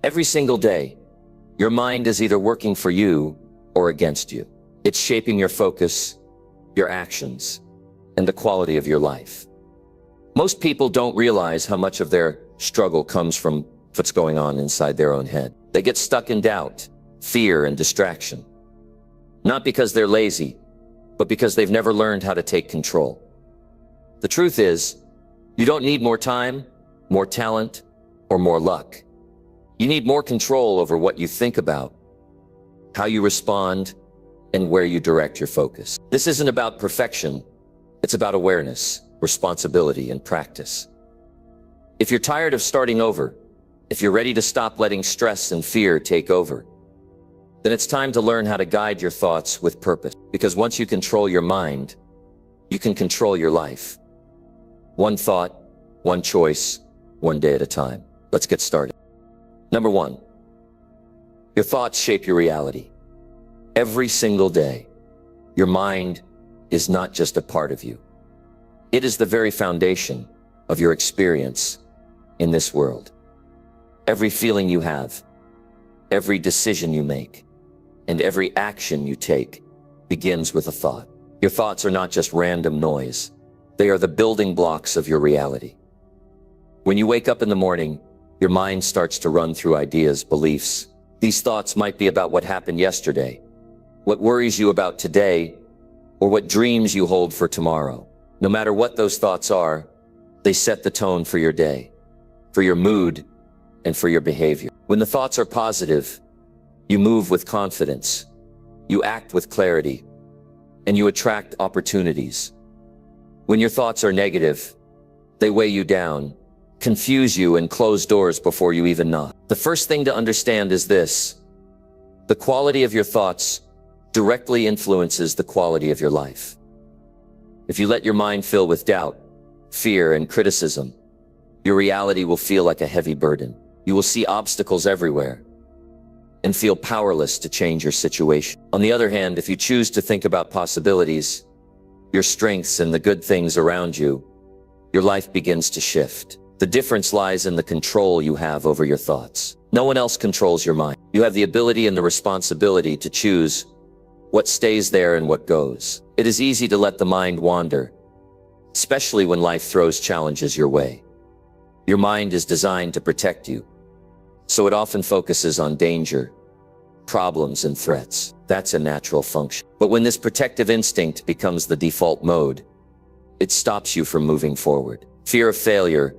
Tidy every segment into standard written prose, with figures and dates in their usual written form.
Every single day, your mind is either working for you or against you. It's shaping your focus, your actions, and the quality of your life. Most people don't realize how much of their struggle comes from what's going on inside their own head. They get stuck in doubt, fear, and distraction. Not because they're lazy, but because they've never learned how to take control. The truth is, you don't need more time, more talent, or more luck. You need more control over what you think about, how you respond, and where you direct your focus. This isn't about perfection. It's about awareness, responsibility, and practice. If you're tired of starting over, if you're ready to stop letting stress and fear take over, then it's time to learn how to guide your thoughts with purpose. Because once you control your mind, you can control your life. One thought, one choice, one day at a time. Let's get started. Number 1, your thoughts shape your reality. Every single day, your mind is not just a part of you. It is the very foundation of your experience in this world. Every feeling you have, every decision you make, and every action you take begins with a thought. Your thoughts are not just random noise. They are the building blocks of your reality. When you wake up in the morning, your mind starts to run through ideas, beliefs. These thoughts might be about what happened yesterday, what worries you about today, or what dreams you hold for tomorrow. No matter what those thoughts are, they set the tone for your day, for your mood, and for your behavior. When the thoughts are positive, you move with confidence, you act with clarity, and you attract opportunities. When your thoughts are negative, they weigh you down, confuse you, and close doors before you even knock. The first thing to understand is this: the quality of your thoughts directly influences the quality of your life. If you let your mind fill with doubt, fear, and criticism, your reality will feel like a heavy burden. You will see obstacles everywhere and feel powerless to change your situation. On the other hand, if you choose to think about possibilities, your strengths, and the good things around you, your life begins to shift. The difference lies in the control you have over your thoughts. No one else controls your mind. You have the ability and the responsibility to choose what stays there and what goes. It is easy to let the mind wander, especially when life throws challenges your way. Your mind is designed to protect you, so it often focuses on danger, problems, and threats. That's a natural function. But when this protective instinct becomes the default mode, it stops you from moving forward. Fear of failure,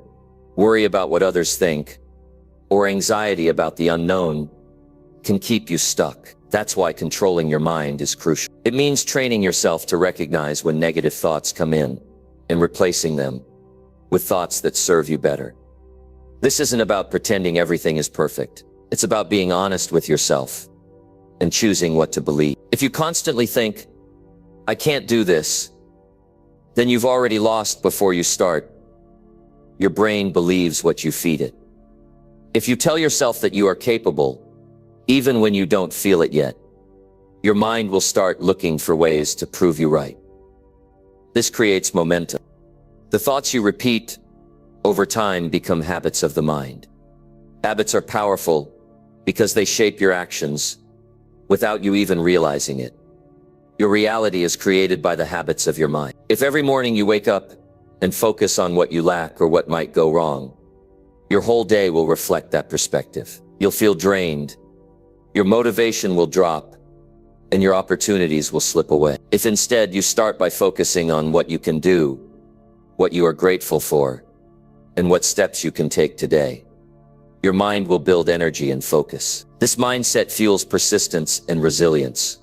worry about what others think, or anxiety about the unknown can keep you stuck. That's why controlling your mind is crucial. It means training yourself to recognize when negative thoughts come in and replacing them with thoughts that serve you better. This isn't about pretending everything is perfect. It's about being honest with yourself and choosing what to believe. If you constantly think, "I can't do this," then you've already lost before you start. Your brain believes what you feed it. If you tell yourself that you are capable, even when you don't feel it yet, your mind will start looking for ways to prove you right. This creates momentum. The thoughts you repeat over time become habits of the mind. Habits are powerful because they shape your actions without you even realizing it. Your reality is created by the habits of your mind. If every morning you wake up and focus on what you lack or what might go wrong, your whole day will reflect that perspective. You'll feel drained, your motivation will drop, and your opportunities will slip away. If instead you start by focusing on what you can do, what you are grateful for, and what steps you can take today, your mind will build energy and focus. This mindset fuels persistence and resilience.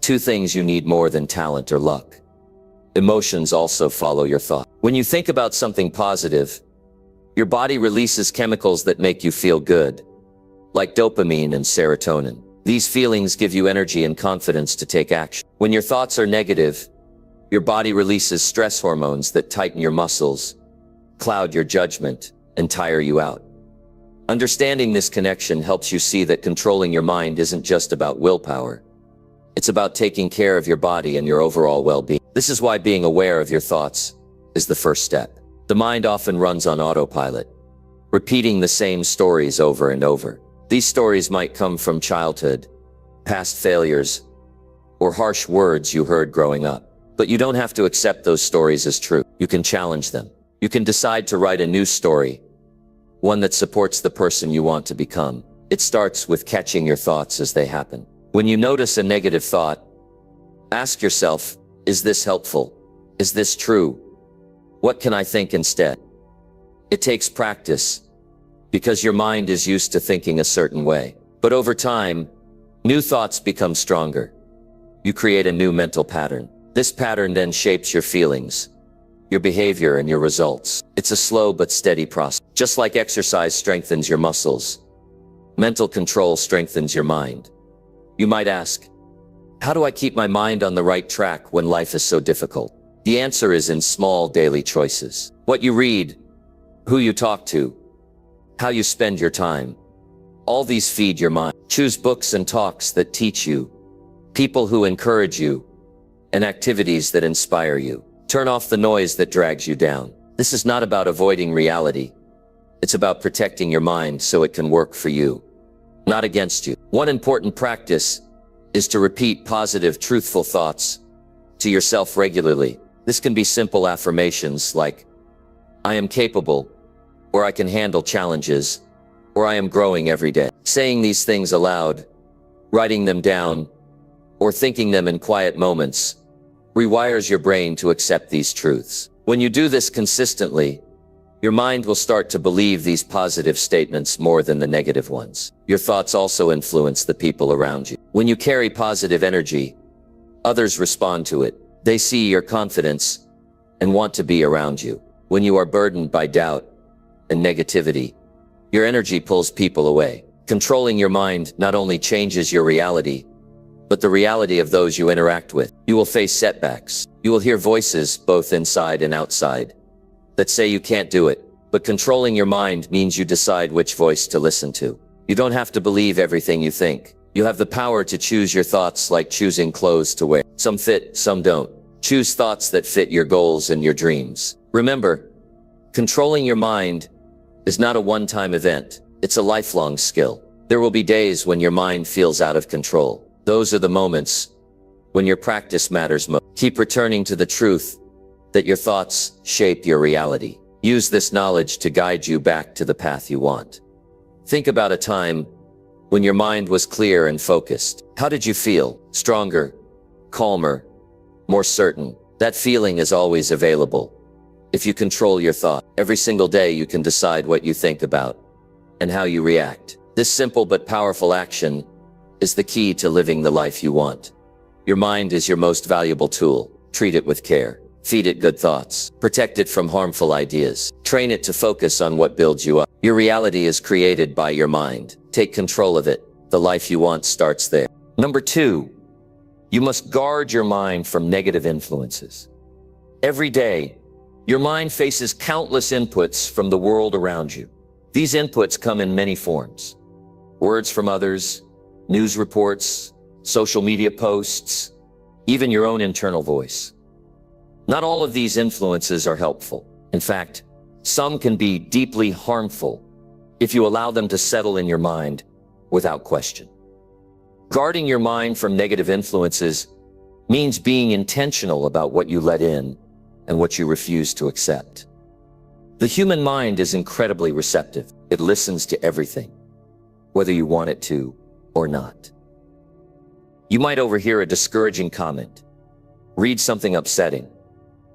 Two things you need more than talent or luck. Emotions also follow your thought. When you think about something positive, your body releases chemicals that make you feel good, like dopamine and serotonin. These feelings give you energy and confidence to take action. When your thoughts are negative, your body releases stress hormones that tighten your muscles, cloud your judgment, and tire you out. Understanding this connection helps you see that controlling your mind isn't just about willpower. It's about taking care of your body and your overall well-being. This is why being aware of your thoughts is the first step. The mind often runs on autopilot, repeating the same stories over and over. These stories might come from childhood, past failures, or harsh words you heard growing up. But you don't have to accept those stories as true. You can challenge them. You can decide to write a new story, one that supports the person you want to become. It starts with catching your thoughts as they happen. When you notice a negative thought, ask yourself, is this helpful? Is this true? What can I think instead? It takes practice, because your mind is used to thinking a certain way. But over time, new thoughts become stronger. You create a new mental pattern. This pattern then shapes your feelings, your behavior, and your results. It's a slow but steady process. Just like exercise strengthens your muscles, mental control strengthens your mind. You might ask, how do I keep my mind on the right track when life is so difficult? The answer is in small daily choices. What you read, who you talk to, how you spend your time. All these feed your mind. Choose books and talks that teach you, people who encourage you, and activities that inspire you. Turn off the noise that drags you down. This is not about avoiding reality. It's about protecting your mind so it can work for you, not against you. One important practice is to repeat positive, truthful thoughts to yourself regularly. This can be simple affirmations like, I am capable, or I can handle challenges, or I am growing every day. Saying these things aloud, writing them down, or thinking them in quiet moments rewires your brain to accept these truths. When you do this consistently, your mind will start to believe these positive statements more than the negative ones. Your thoughts also influence the people around you. When you carry positive energy, others respond to it. They see your confidence and want to be around you. When you are burdened by doubt and negativity, your energy pulls people away. Controlling your mind not only changes your reality, but the reality of those you interact with. You will face setbacks. You will hear voices, both inside and outside, that say you can't do it. But controlling your mind means you decide which voice to listen to. You don't have to believe everything you think. You have the power to choose your thoughts, like choosing clothes to wear. Some fit, some don't. Choose thoughts that fit your goals and your dreams. Remember, controlling your mind is not a one-time event. It's a lifelong skill. There will be days when your mind feels out of control. Those are the moments when your practice matters most. Keep returning to the truth that your thoughts shape your reality. Use this knowledge to guide you back to the path you want. Think about a time when your mind was clear and focused. How did you feel? Stronger, calmer, more certain? That feeling is always available if you control your thought. Every single day you can decide what you think about and how you react. This simple but powerful action is the key to living the life you want. Your mind is your most valuable tool. Treat it with care. Feed it good thoughts. Protect it from harmful ideas. Train it to focus on what builds you up. Your reality is created by your mind. Take control of it. The life you want starts there. Number 2, you must guard your mind from negative influences. Every day, your mind faces countless inputs from the world around you. These inputs come in many forms. Words from others, news reports, social media posts, even your own internal voice. Not all of these influences are helpful. In fact, some can be deeply harmful if you allow them to settle in your mind without question. Guarding your mind from negative influences means being intentional about what you let in and what you refuse to accept. The human mind is incredibly receptive. It listens to everything, whether you want it to or not. You might overhear a discouraging comment, read something upsetting,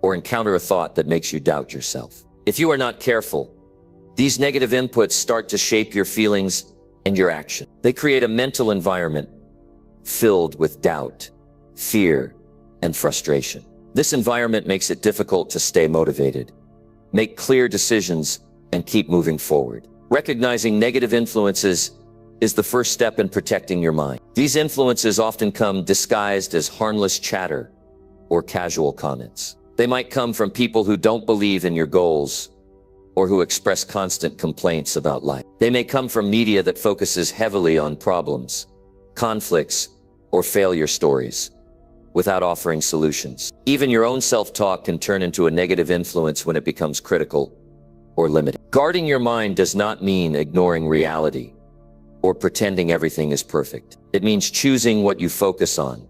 or encounter a thought that makes you doubt yourself. If you are not careful, these negative inputs start to shape your feelings and your action. They create a mental environment filled with doubt, fear, and frustration. This environment makes it difficult to stay motivated, make clear decisions, and keep moving forward. Recognizing negative influences is the first step in protecting your mind. These influences often come disguised as harmless chatter or casual comments. They might come from people who don't believe in your goals or who express constant complaints about life. They may come from media that focuses heavily on problems, conflicts, or failure stories without offering solutions. Even your own self-talk can turn into a negative influence when it becomes critical or limiting. Guarding your mind does not mean ignoring reality. or pretending everything is perfect. It means choosing what you focus on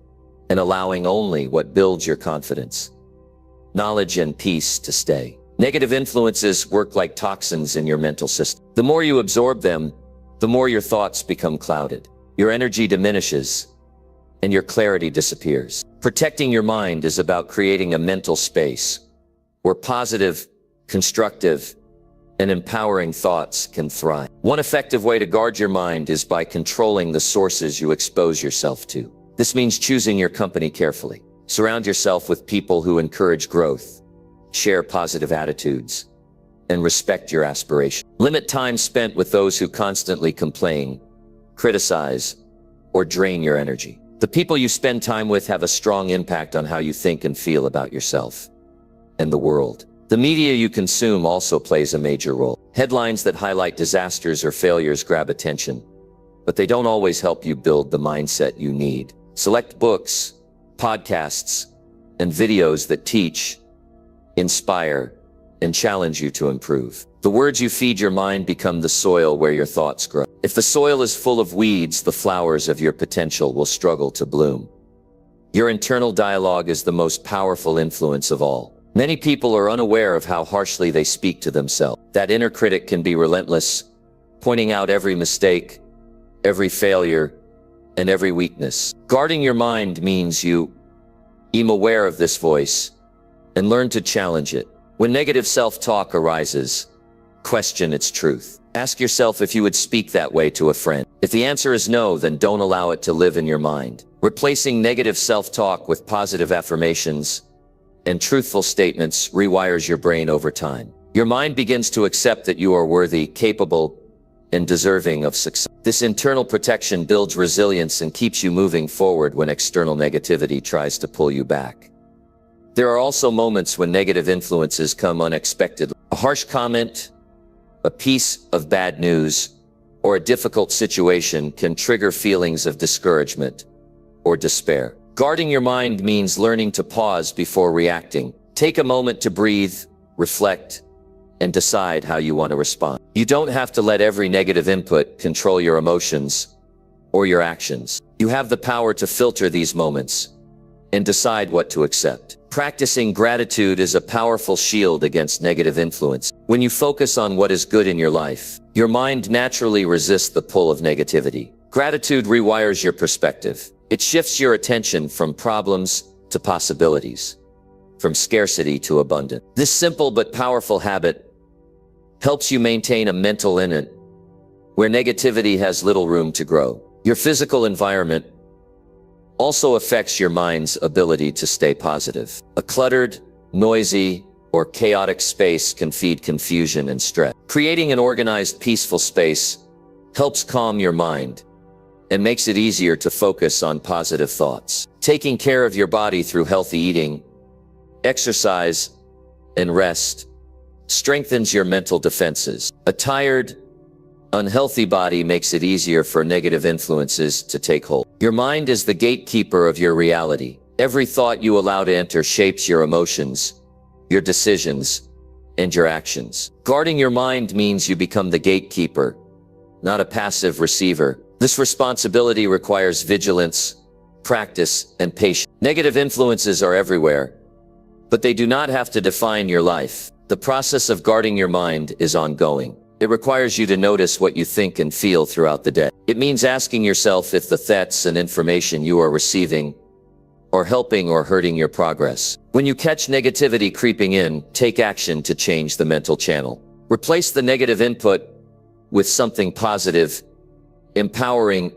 and allowing only what builds your confidence, knowledge, and peace to stay. Negative influences work like toxins in your mental system. The more you absorb them, the more your thoughts become clouded. Your energy diminishes and your clarity disappears. Protecting your mind is about creating a mental space where positive, constructive, and empowering thoughts can thrive. One effective way to guard your mind is by controlling the sources you expose yourself to. This means choosing your company carefully. Surround yourself with people who encourage growth, share positive attitudes, and respect your aspirations. Limit time spent with those who constantly complain, criticize, or drain your energy. The people you spend time with have a strong impact on how you think and feel about yourself and the world. The media you consume also plays a major role. Headlines that highlight disasters or failures grab attention, but they don't always help you build the mindset you need. Select books, podcasts, and videos that teach, inspire, and challenge you to improve. The words you feed your mind become the soil where your thoughts grow. If the soil is full of weeds, the flowers of your potential will struggle to bloom. Your internal dialogue is the most powerful influence of all. Many people are unaware of how harshly they speak to themselves. That inner critic can be relentless, pointing out every mistake, every failure, and every weakness. Guarding your mind means you become aware of this voice and learn to challenge it. When negative self-talk arises, question its truth. Ask yourself if you would speak that way to a friend. If the answer is no, then don't allow it to live in your mind. Replacing negative self-talk with positive affirmations and truthful statements rewires your brain over time. Your mind begins to accept that you are worthy, capable, and deserving of success. This internal protection builds resilience and keeps you moving forward when external negativity tries to pull you back. There are also moments when negative influences come unexpectedly. A harsh comment, a piece of bad news, or a difficult situation can trigger feelings of discouragement or despair. Guarding your mind means learning to pause before reacting. Take a moment to breathe, reflect, and decide how you want to respond. You don't have to let every negative input control your emotions or your actions. You have the power to filter these moments and decide what to accept. Practicing gratitude is a powerful shield against negative influence. When you focus on what is good in your life, your mind naturally resists the pull of negativity. Gratitude rewires your perspective. It shifts your attention from problems to possibilities, from scarcity to abundance. This simple but powerful habit helps you maintain a mental innate where negativity has little room to grow. Your physical environment also affects your mind's ability to stay positive. A cluttered, noisy, or chaotic space can feed confusion and stress. Creating an organized, peaceful space helps calm your mind and makes it easier to focus on positive thoughts. Taking care of your body through healthy eating, exercise, and rest strengthens your mental defenses. A tired, unhealthy body makes it easier for negative influences to take hold. Your mind is the gatekeeper of your reality. Every thought you allow to enter shapes your emotions, your decisions, and your actions. Guarding your mind means you become the gatekeeper, not a passive receiver. This responsibility requires vigilance, practice, and patience. Negative influences are everywhere, but they do not have to define your life. The process of guarding your mind is ongoing. It requires you to notice what you think and feel throughout the day. It means asking yourself if the thoughts and information you are receiving are helping or hurting your progress. When you catch negativity creeping in, take action to change the mental channel. Replace the negative input with something positive, empowering,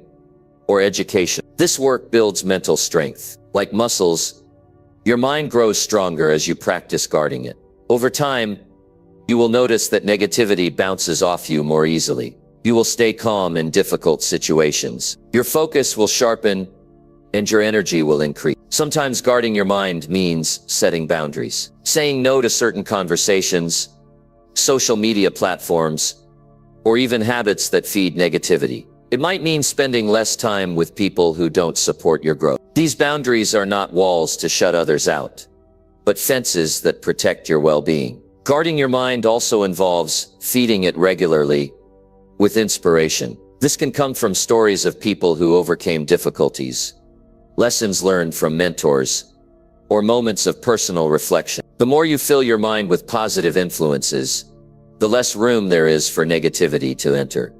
or education. This work builds mental strength. Like muscles, your mind grows stronger as you practice guarding it. Over time, you will notice that negativity bounces off you more easily. You will stay calm in difficult situations. Your focus will sharpen and your energy will increase. Sometimes guarding your mind means setting boundaries. Saying no to certain conversations, social media platforms, or even habits that feed negativity. It might mean spending less time with people who don't support your growth. These boundaries are not walls to shut others out, but fences that protect your well-being. Guarding your mind also involves feeding it regularly with inspiration. This can come from stories of people who overcame difficulties, lessons learned from mentors, or moments of personal reflection. The more you fill your mind with positive influences, the less room there is for negativity to enter.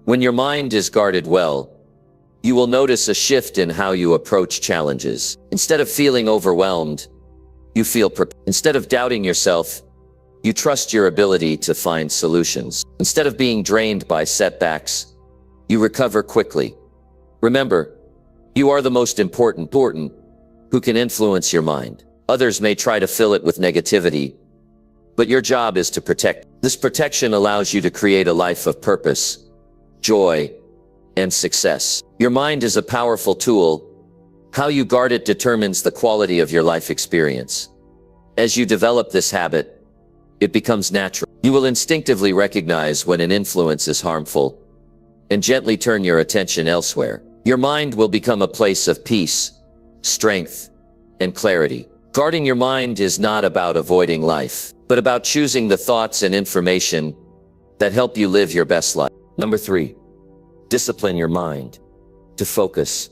When your mind is guarded well, you will notice a shift in how you approach challenges. Instead of feeling overwhelmed, you feel prepared. Instead of doubting yourself, you trust your ability to find solutions. Instead of being drained by setbacks, you recover quickly. Remember, you are the most important who can influence your mind. Others may try to fill it with negativity, but your job is to protect. This protection allows you to create a life of purpose, joy, and success. Your mind is a powerful tool. How you guard it determines the quality of your life experience. As you develop this habit, it becomes natural. You will instinctively recognize when an influence is harmful and gently turn your attention elsewhere. Your mind will become a place of peace, strength, and clarity. Guarding your mind is not about avoiding life, but about choosing the thoughts and information that help you live your best life. Number 3, discipline your mind to focus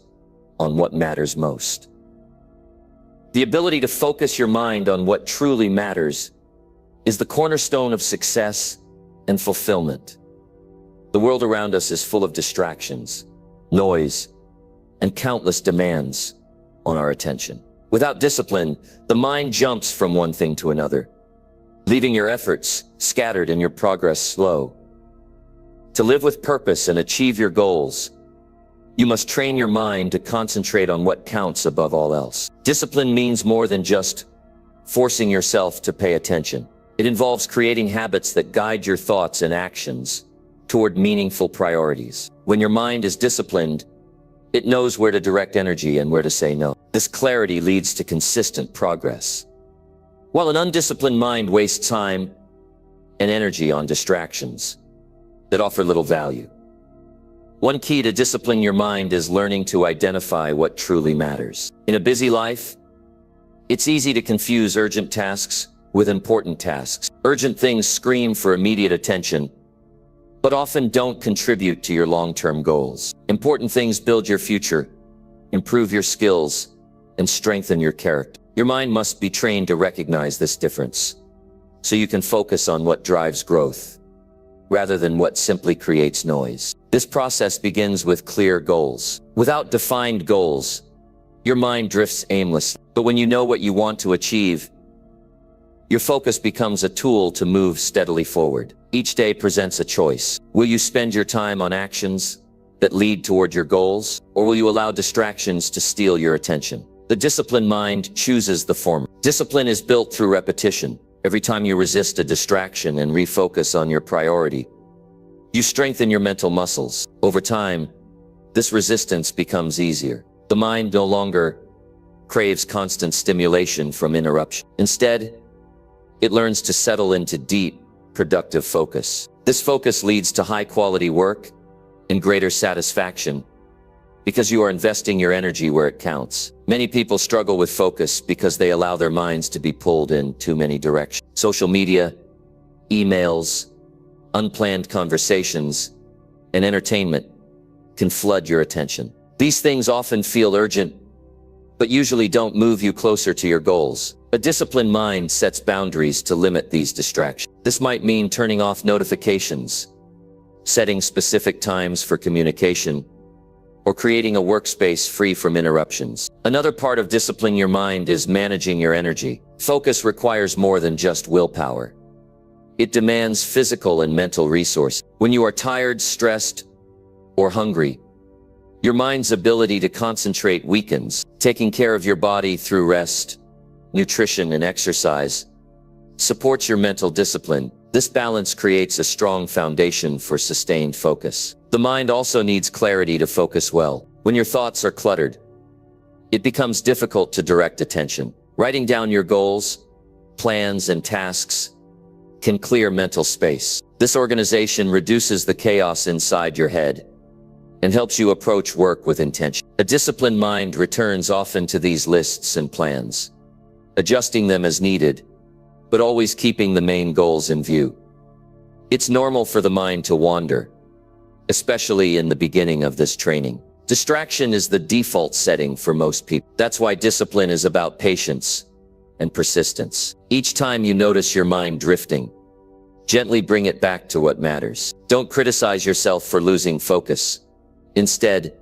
on what matters most. The ability to focus your mind on what truly matters is the cornerstone of success and fulfillment. The world around us is full of distractions, noise, and countless demands on our attention. Without discipline, the mind jumps from one thing to another, leaving your efforts scattered and your progress slow. To live with purpose and achieve your goals, you must train your mind to concentrate on what counts above all else. Discipline means more than just forcing yourself to pay attention. It involves creating habits that guide your thoughts and actions toward meaningful priorities. When your mind is disciplined, it knows where to direct energy and where to say no. This clarity leads to consistent progress, while an undisciplined mind wastes time and energy on distractions that offer little value. One key to discipline your mind is learning to identify what truly matters. In a busy life, it's easy to confuse urgent tasks with important tasks. Urgent things scream for immediate attention, but often don't contribute to your long-term goals. Important things build your future, improve your skills, and strengthen your character. Your mind must be trained to recognize this difference, so you can focus on what drives growth, rather than what simply creates noise. This process begins with clear goals. Without defined goals, your mind drifts aimlessly. But when you know what you want to achieve, your focus becomes a tool to move steadily forward. Each day presents a choice. Will you spend your time on actions that lead toward your goals, or will you allow distractions to steal your attention? The disciplined mind chooses the former. Discipline is built through repetition. Every time you resist a distraction and refocus on your priority, you strengthen your mental muscles. Over time, this resistance becomes easier. The mind no longer craves constant stimulation from interruption. Instead, it learns to settle into deep, productive focus. This focus leads to high-quality work and greater satisfaction because you are investing your energy where it counts. Many people struggle with focus because they allow their minds to be pulled in too many directions. Social media, emails, unplanned conversations, and entertainment can flood your attention. These things often feel urgent, but usually don't move you closer to your goals. A disciplined mind sets boundaries to limit these distractions. This might mean turning off notifications, setting specific times for communication, or creating a workspace free from interruptions. Another part of disciplining your mind is managing your energy. Focus requires more than just willpower. It demands physical and mental resources. When you are tired, stressed, or hungry, your mind's ability to concentrate weakens. Taking care of your body through rest, nutrition, and exercise supports your mental discipline. This balance creates a strong foundation for sustained focus. The mind also needs clarity to focus well. When your thoughts are cluttered, it becomes difficult to direct attention. Writing down your goals, plans, and tasks can clear mental space. This organization reduces the chaos inside your head and helps you approach work with intention. A disciplined mind returns often to these lists and plans, adjusting them as needed, but always keeping the main goals in view. It's normal for the mind to wander, especially in the beginning of this training. Distraction is the default setting for most people. That's why discipline is about patience and persistence. Each time you notice your mind drifting, gently bring it back to what matters. Don't criticize yourself for losing focus. Instead,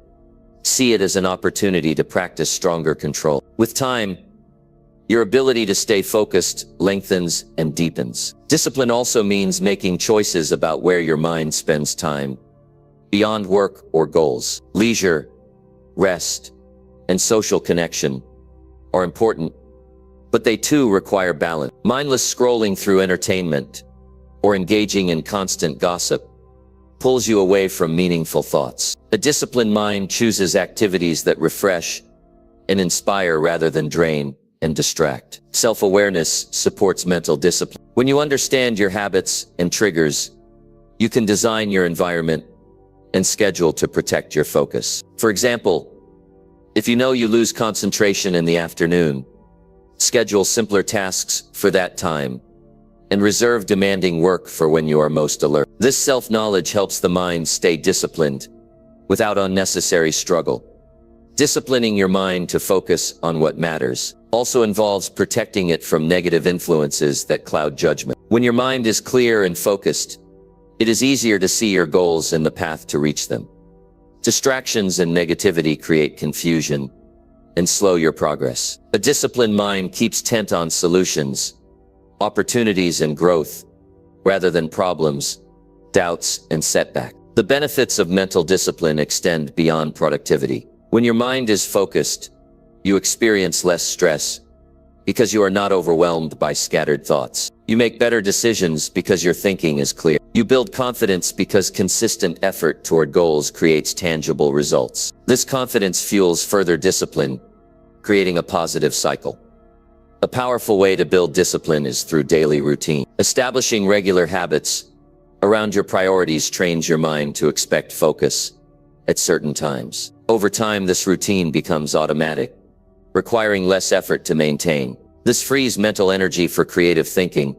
see it as an opportunity to practice stronger control. With time, your ability to stay focused lengthens and deepens. Discipline also means making choices about where your mind spends time, beyond work or goals. Leisure, rest, and social connection are important, but they too require balance. Mindless scrolling through entertainment or engaging in constant gossip pulls you away from meaningful thoughts. A disciplined mind chooses activities that refresh and inspire rather than drain and distract. Self-awareness supports mental discipline. When you understand your habits and triggers, you can design your environment and schedule to protect your focus. For example, if you know you lose concentration in the afternoon, schedule simpler tasks for that time and reserve demanding work for when you are most alert. This self-knowledge helps the mind stay disciplined without unnecessary struggle. Disciplining your mind to focus on what matters also involves protecting it from negative influences that cloud judgment. When your mind is clear and focused, it is easier to see your goals and the path to reach them. Distractions and negativity create confusion and slow your progress. A disciplined mind keeps tent on solutions, opportunities, and growth, rather than problems, doubts, and setbacks. The benefits of mental discipline extend beyond productivity. When your mind is focused, you experience less stress because you are not overwhelmed by scattered thoughts. You make better decisions because your thinking is clear. You build confidence because consistent effort toward goals creates tangible results. This confidence fuels further discipline, creating a positive cycle. A powerful way to build discipline is through daily routine. Establishing regular habits around your priorities trains your mind to expect focus at certain times. Over time, this routine becomes automatic, requiring less effort to maintain. This frees mental energy for creative thinking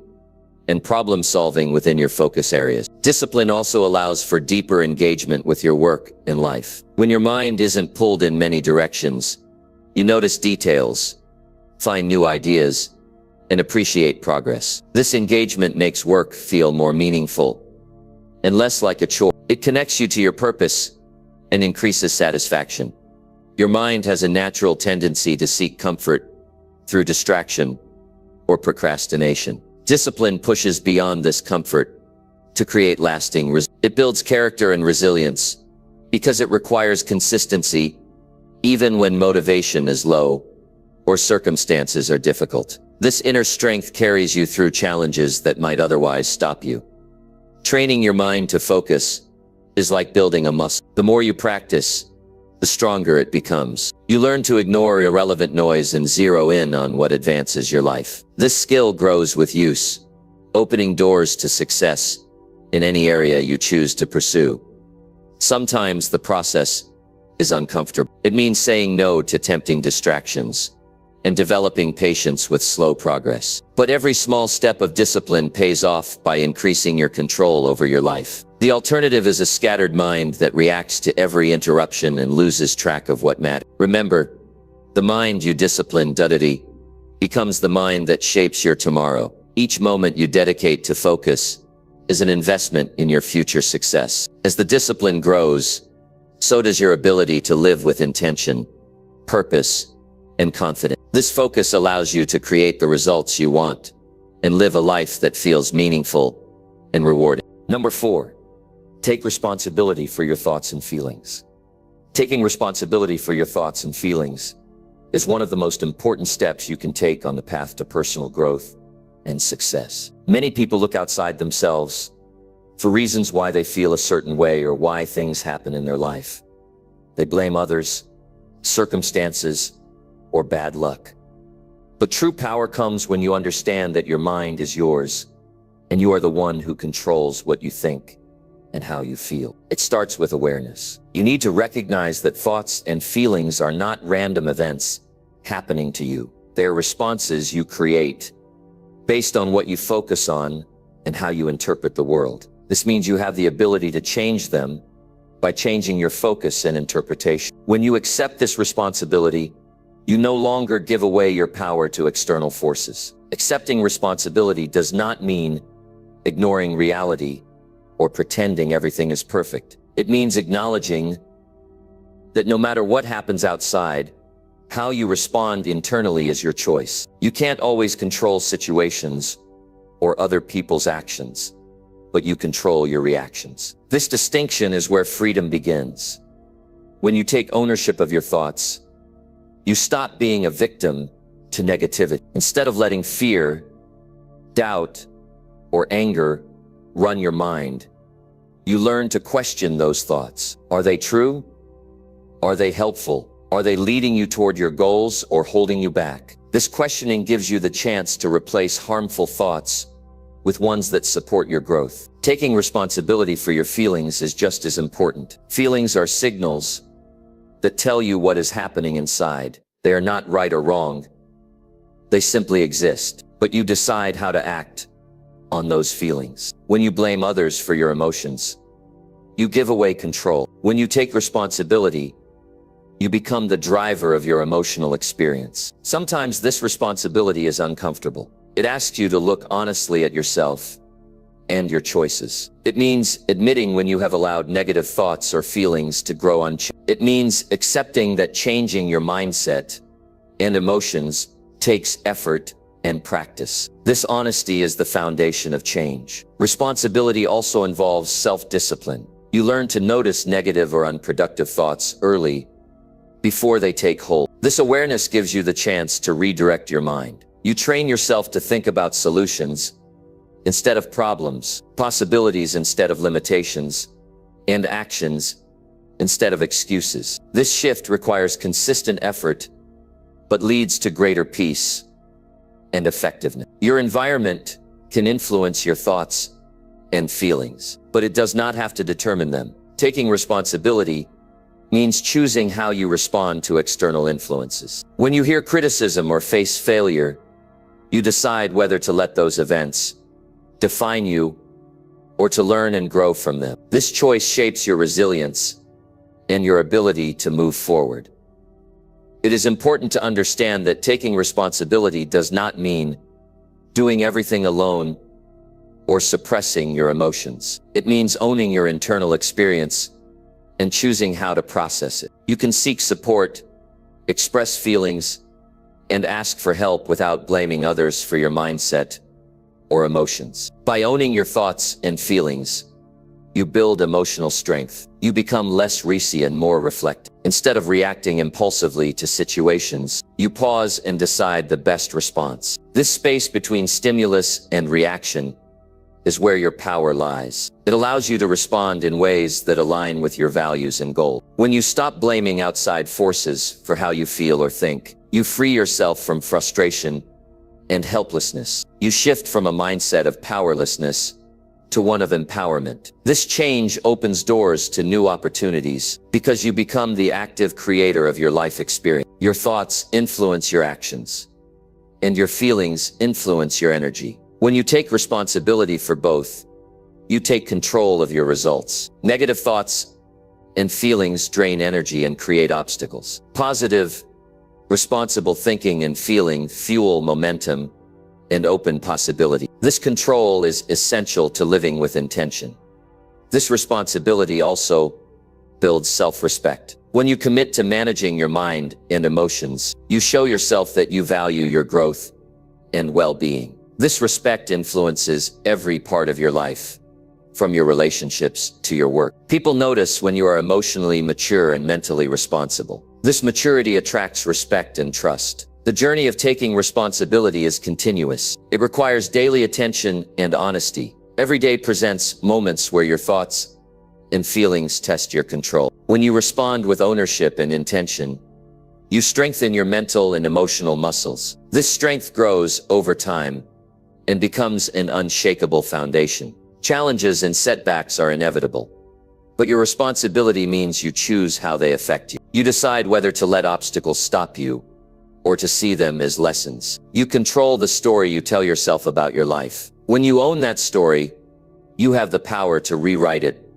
and problem solving within your focus areas. Discipline also allows for deeper engagement with your work and life. When your mind isn't pulled in many directions, you notice details, find new ideas, and appreciate progress. This engagement makes work feel more meaningful and less like a chore. It connects you to your purpose and increases satisfaction. Your mind has a natural tendency to seek comfort through distraction or procrastination. Discipline pushes beyond this comfort to create lasting results. It builds character and resilience because it requires consistency even when motivation is low or circumstances are difficult. This inner strength carries you through challenges that might otherwise stop you. Training your mind to focus is like building a muscle. The more you practice, the stronger it becomes. You learn to ignore irrelevant noise and zero in on what advances your life. This skill grows with use, opening doors to success in any area you choose to pursue. Sometimes the process is uncomfortable. It means saying no to tempting distractions and developing patience with slow progress. But every small step of discipline pays off by increasing your control over your life. The alternative is a scattered mind that reacts to every interruption and loses track of what matters. Remember, the mind you discipline today becomes the mind that shapes your tomorrow. Each moment you dedicate to focus is an investment in your future success. As the discipline grows, so does your ability to live with intention, purpose, and confidence. This focus allows you to create the results you want and live a life that feels meaningful and rewarding. Number 4. Take responsibility for your thoughts and feelings. Taking responsibility for your thoughts and feelings is one of the most important steps you can take on the path to personal growth and success. Many people look outside themselves for reasons why they feel a certain way or why things happen in their life. They blame others, circumstances, or bad luck. But true power comes when you understand that your mind is yours and you are the one who controls what you think and how you feel. It starts with awareness. You need to recognize that thoughts and feelings are not random events happening to you. They are responses you create based on what you focus on and how you interpret the world. This means you have the ability to change them by changing your focus and interpretation. When you accept this responsibility, you no longer give away your power to external forces. Accepting responsibility does not mean ignoring reality or pretending everything is perfect. It means acknowledging that no matter what happens outside, how you respond internally is your choice. You can't always control situations or other people's actions, but you control your reactions. This distinction is where freedom begins. When you take ownership of your thoughts, you stop being a victim to negativity. Instead of letting fear, doubt, or anger run your mind, you learn to question those thoughts. Are they true? Are they helpful? Are they leading you toward your goals or holding you back? This questioning gives you the chance to replace harmful thoughts with ones that support your growth. Taking responsibility for your feelings is just as important. Feelings are signals that tell you what is happening inside. They are not right or wrong. They simply exist, but you decide how to act on those feelings. When you blame others for your emotions, you give away control. When you take responsibility, you become the driver of your emotional experience. Sometimes this responsibility is uncomfortable. It asks you to look honestly at yourself and your choices. It means admitting when you have allowed negative thoughts or feelings to grow unchecked. It means accepting that changing your mindset and emotions takes effort and practice. This honesty is the foundation of change. Responsibility also involves self-discipline. You learn to notice negative or unproductive thoughts early before they take hold. This awareness gives you the chance to redirect your mind. You train yourself to think about solutions instead of problems, possibilities instead of limitations, and actions instead of excuses. This shift requires consistent effort, but leads to greater peace and effectiveness. Your environment can influence your thoughts and feelings, but it does not have to determine them. Taking responsibility means choosing how you respond to external influences. When you hear criticism or face failure, you decide whether to let those events define you or to learn and grow from them. This choice shapes your resilience and your ability to move forward. It is important to understand that taking responsibility does not mean doing everything alone or suppressing your emotions. It means owning your internal experience and choosing how to process it. You can seek support, express feelings, and ask for help without blaming others for your mindset or emotions. By owning your thoughts and feelings, you build emotional strength. You become less racy and more reflective. Instead of reacting impulsively to situations, you pause and decide the best response. This space between stimulus and reaction is where your power lies. It allows you to respond in ways that align with your values and goals. When you stop blaming outside forces for how you feel or think, you free yourself from frustration and helplessness. You shift from a mindset of powerlessness to one of empowerment. This change opens doors to new opportunities because you become the active creator of your life experience. Your thoughts influence your actions, and your feelings influence your energy. When you take responsibility for both, you take control of your results. Negative thoughts and feelings drain energy and create obstacles. Positive, responsible thinking and feeling fuel momentum and open possibility. This control is essential to living with intention. This responsibility also builds self-respect. When you commit to managing your mind and emotions, you show yourself that you value your growth and well-being. This respect influences every part of your life, from your relationships to your work. People notice when you are emotionally mature and mentally responsible. This maturity attracts respect and trust. The journey of taking responsibility is continuous. It requires daily attention and honesty. Every day presents moments where your thoughts and feelings test your control. When you respond with ownership and intention, you strengthen your mental and emotional muscles. This strength grows over time and becomes an unshakable foundation. Challenges and setbacks are inevitable, but your responsibility means you choose how they affect you. You decide whether to let obstacles stop you or to see them as lessons. You control the story you tell yourself about your life. When you own that story, you have the power to rewrite it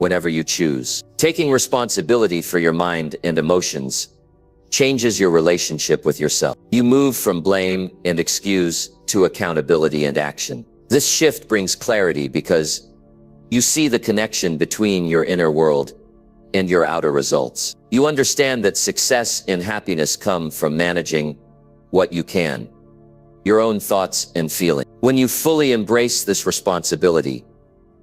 whenever you choose. Taking responsibility for your mind and emotions changes your relationship with yourself. You move from blame and excuse to accountability and action. This shift brings clarity because you see the connection between your inner world and your outer results. You understand that success and happiness come from managing what you can, your own thoughts and feelings. When you fully embrace this responsibility,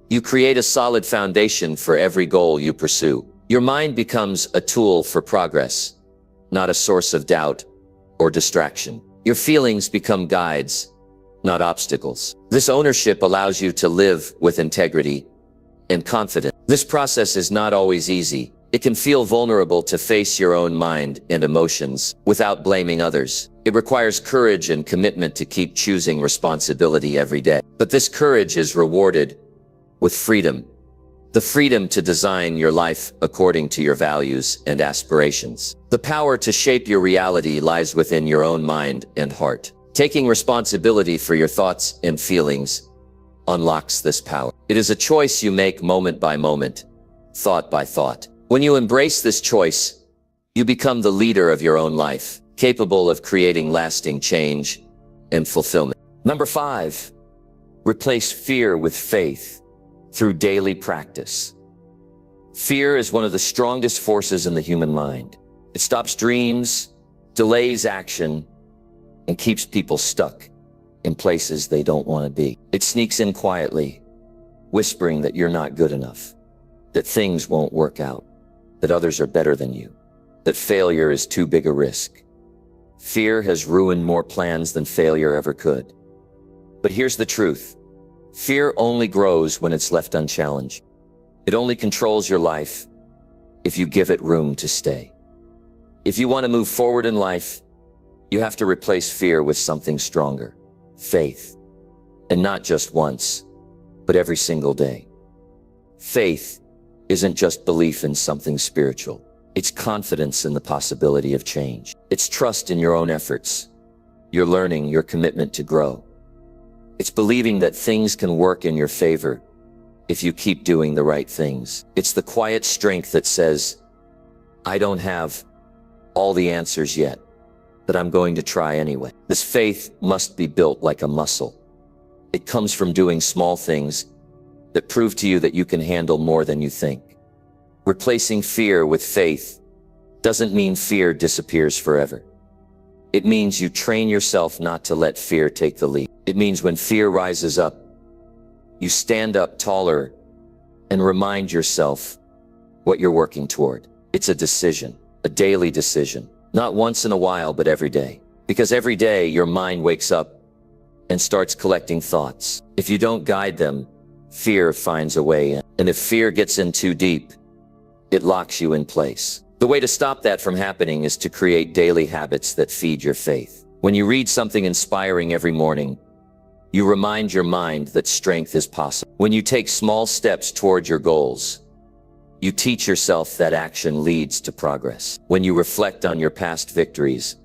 you create a solid foundation for every goal you pursue. Your mind becomes a tool for progress, not a source of doubt or distraction. Your feelings become guides, not obstacles. This ownership allows you to live with integrity and confidence. This process is not always easy. It can feel vulnerable to face your own mind and emotions without blaming others. It requires courage and commitment to keep choosing responsibility every day. But this courage is rewarded with freedom. The freedom to design your life according to your values and aspirations. The power to shape your reality lies within your own mind and heart. Taking responsibility for your thoughts and feelings unlocks this power. It is a choice you make moment by moment, thought by thought. When you embrace this choice, you become the leader of your own life, capable of creating lasting change and fulfillment. Number 5, replace fear with faith through daily practice. Fear is one of the strongest forces in the human mind. It stops dreams, delays action, and keeps people stuck in places they don't want to be. It sneaks in quietly, whispering that you're not good enough, that things won't work out, that others are better than you, that failure is too big a risk. Fear has ruined more plans than failure ever could. But here's the truth. Fear only grows when it's left unchallenged. It only controls your life if you give it room to stay. If you want to move forward in life, you have to replace fear with something stronger, faith. And not just once, but every single day. Faith isn't just belief in something spiritual. It's confidence in the possibility of change. It's trust in your own efforts, your learning, your commitment to grow. It's believing that things can work in your favor if you keep doing the right things. It's the quiet strength that says, I don't have all the answers yet, but I'm going to try anyway. This faith must be built like a muscle. It comes from doing small things that prove to you that you can handle more than you think. Replacing fear with faith doesn't mean fear disappears forever. It means you train yourself not to let fear take the lead. It means when fear rises up, you stand up taller and remind yourself what you're working toward. It's a decision, a daily decision, not once in a while, but every day. Because every day your mind wakes up and starts collecting thoughts. If you don't guide them, fear finds a way in. And if fear gets in too deep, it locks you in place. The way to stop that from happening is to create daily habits that feed your faith. When you read something inspiring every morning, you remind your mind that strength is possible. When you take small steps toward your goals, you teach yourself that action leads to progress. When you reflect on your past victories,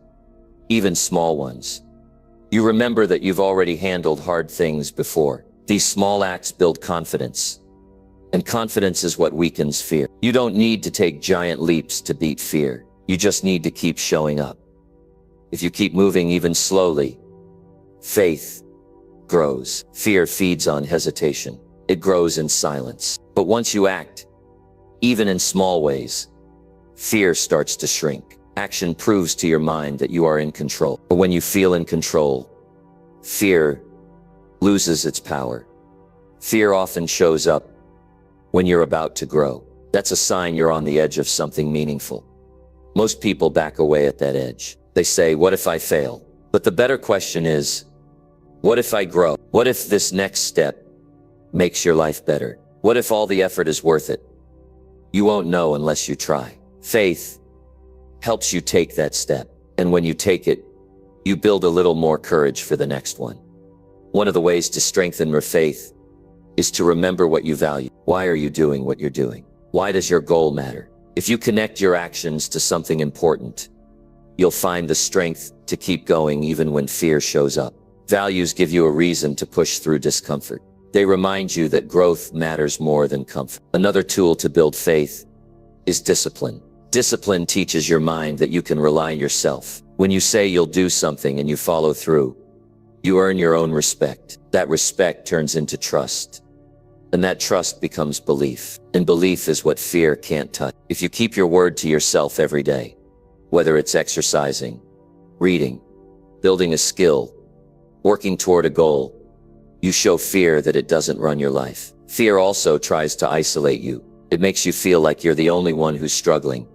even small ones, you remember that you've already handled hard things before. These small acts build confidence, and confidence is what weakens fear. You don't need to take giant leaps to beat fear. You just need to keep showing up. If you keep moving even slowly, faith grows. Fear feeds on hesitation. It grows in silence. But once you act, even in small ways, fear starts to shrink. Action proves to your mind that you are in control. But when you feel in control, fear loses its power. Fear often shows up when you're about to grow. That's a sign you're on the edge of something meaningful. Most people back away at that edge. They say, what if I fail? But the better question is, what if I grow? What if this next step makes your life better? What if all the effort is worth it? You won't know unless you try. Faith helps you take that step. And when you take it, you build a little more courage for the next one. One of the ways to strengthen your faith is to remember what you value. Why are you doing what you're doing? Why does your goal matter? If you connect your actions to something important, you'll find the strength to keep going even when fear shows up. Values give you a reason to push through discomfort. They remind you that growth matters more than comfort. Another tool to build faith is discipline. Discipline teaches your mind that you can rely on yourself. When you say you'll do something and you follow through, you earn your own respect. That respect turns into trust. And that trust becomes belief. And belief is what fear can't touch. If you keep your word to yourself every day, whether it's exercising, reading, building a skill, working toward a goal, you show fear that it doesn't run your life. Fear also tries to isolate you. It makes you feel like you're the only one who's struggling,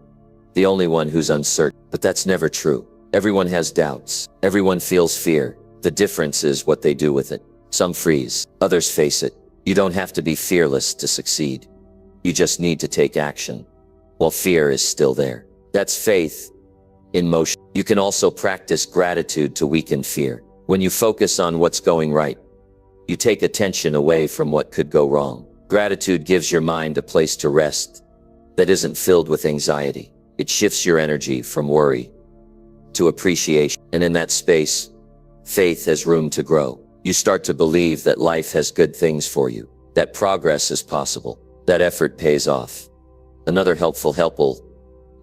the only one who's uncertain. But that's never true. Everyone has doubts. Everyone feels fear. The difference is what they do with it. Some freeze, others face it. You don't have to be fearless to succeed. You just need to take action while fear is still there. That's faith in motion. You can also practice gratitude to weaken fear. When you focus on what's going right, you take attention away from what could go wrong. Gratitude gives your mind a place to rest that isn't filled with anxiety. It shifts your energy from worry to appreciation. And in that space, faith has room to grow. You start to believe that life has good things for you, that progress is possible, that effort pays off. Another helpful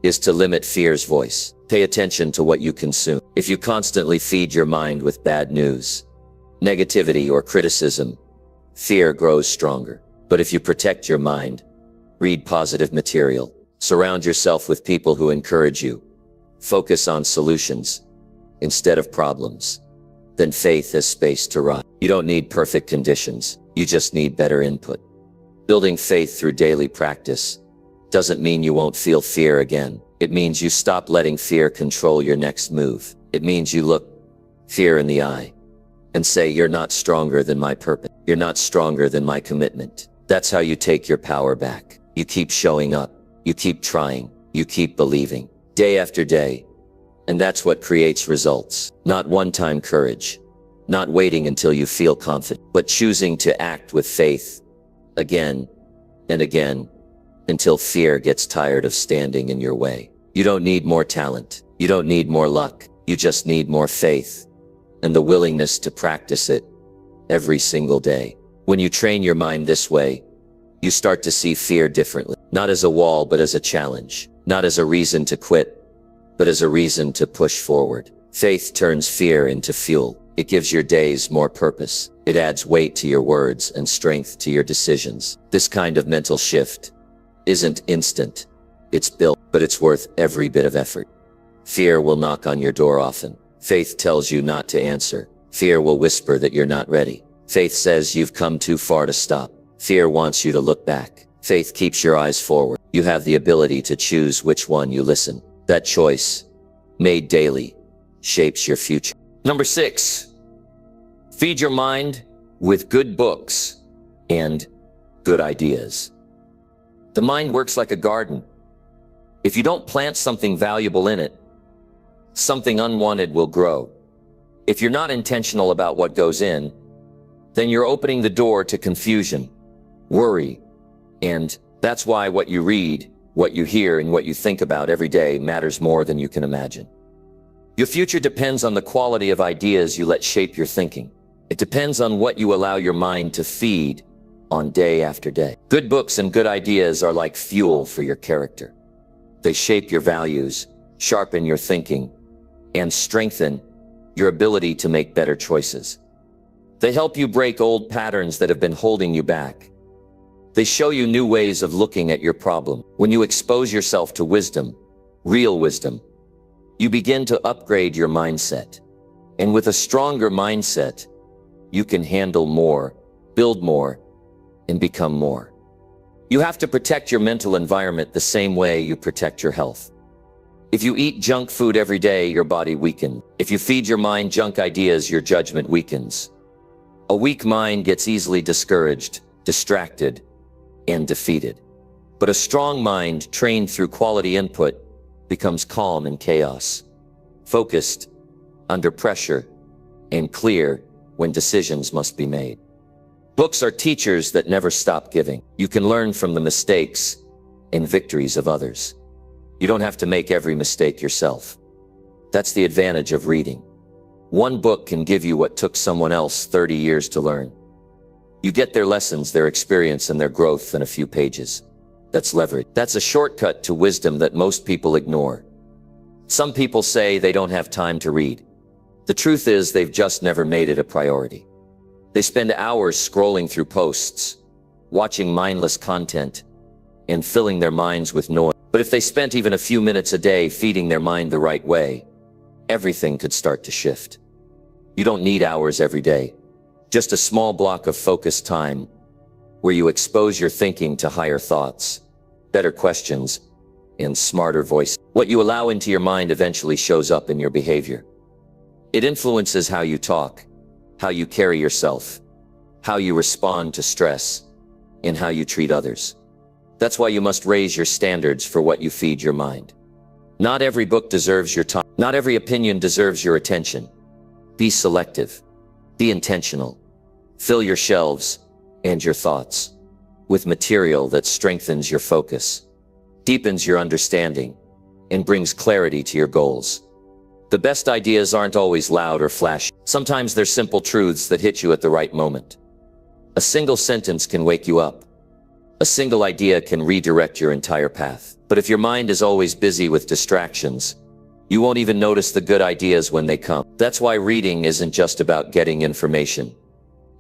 is to limit fear's voice. Pay attention to what you consume. If you constantly feed your mind with bad news, negativity, or criticism, fear grows stronger. But if you protect your mind, read positive material, surround yourself with people who encourage you, focus on solutions instead of problems, then faith has space to rise. You don't need perfect conditions. You just need better input. Building faith through daily practice doesn't mean you won't feel fear again. It means you stop letting fear control your next move. It means you look fear in the eye and say, you're not stronger than my purpose. You're not stronger than my commitment. That's how you take your power back. You keep showing up. You keep trying. You keep believing day after day. And that's what creates results. Not one-time courage, not waiting until you feel confident, but choosing to act with faith again and again until fear gets tired of standing in your way. You don't need more talent. You don't need more luck. You just need more faith and the willingness to practice it every single day. When you train your mind this way, you start to see fear differently, not as a wall, but as a challenge, not as a reason to quit, but as a reason to push forward. Faith turns fear into fuel. It gives your days more purpose. It adds weight to your words and strength to your decisions. This kind of mental shift isn't instant. It's built, but it's worth every bit of effort. Fear will knock on your door often. Faith tells you not to answer. Fear will whisper that you're not ready. Faith says you've come too far to stop. Fear wants you to look back. Faith keeps your eyes forward. You have the ability to choose which one you listen. That choice, made daily, shapes your future. Number 6, feed your mind with good books and good ideas. The mind works like a garden. If you don't plant something valuable in it, something unwanted will grow. If you're not intentional about what goes in, then you're opening the door to confusion, worry, and that's why what you read, what you hear, and what you think about every day matters more than you can imagine. Your future depends on the quality of ideas you let shape your thinking. It depends on what you allow your mind to feed on day after day. Good books and good ideas are like fuel for your character. They shape your values, sharpen your thinking, and strengthen your ability to make better choices. They help you break old patterns that have been holding you back. They show you new ways of looking at your problem. When you expose yourself to wisdom, real wisdom, you begin to upgrade your mindset. And with a stronger mindset, you can handle more, build more, and become more. You have to protect your mental environment the same way you protect your health. If you eat junk food every day, your body weakens. If you feed your mind junk ideas, your judgment weakens. A weak mind gets easily discouraged, distracted, and defeated. But a strong mind, trained through quality input, becomes calm in chaos, focused under pressure, and clear when decisions must be made. Books are teachers that never stop giving. You can learn from the mistakes and victories of others. You don't have to make every mistake yourself. That's the advantage of reading. One book can give you what took someone else 30 years to learn. You get their lessons, their experience, and their growth in a few pages. That's leverage. That's a shortcut to wisdom that most people ignore. Some people say they don't have time to read. The truth is they've just never made it a priority. They spend hours scrolling through posts, watching mindless content, and filling their minds with noise. But if they spent even a few minutes a day feeding their mind the right way, everything could start to shift. You don't need hours every day. Just a small block of focused time where you expose your thinking to higher thoughts, better questions, and smarter voices. What you allow into your mind eventually shows up in your behavior. It influences how you talk, how you carry yourself, how you respond to stress, and how you treat others. That's why you must raise your standards for what you feed your mind. Not every book deserves your time. Not every opinion deserves your attention. Be selective. Be intentional. Fill your shelves and your thoughts with material that strengthens your focus, deepens your understanding, and brings clarity to your goals. The best ideas aren't always loud or flashy. Sometimes they're simple truths that hit you at the right moment. A single sentence can wake you up. A single idea can redirect your entire path. But if your mind is always busy with distractions, you won't even notice the good ideas when they come. That's why reading isn't just about getting information.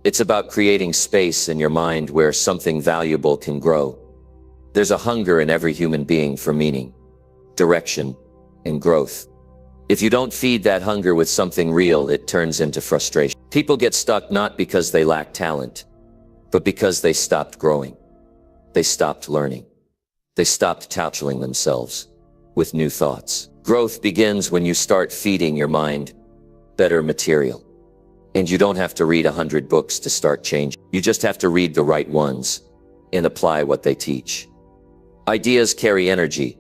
It's about creating space in your mind where something valuable can grow. There's a hunger in every human being for meaning, direction, and growth. If you don't feed that hunger with something real, it turns into frustration. People get stuck not because they lack talent, but because they stopped growing. They stopped learning. They stopped challenging themselves with new thoughts. Growth begins when you start feeding your mind better material. And you don't have to read 100 books to start changing. You just have to read the right ones and apply what they teach. Ideas carry energy.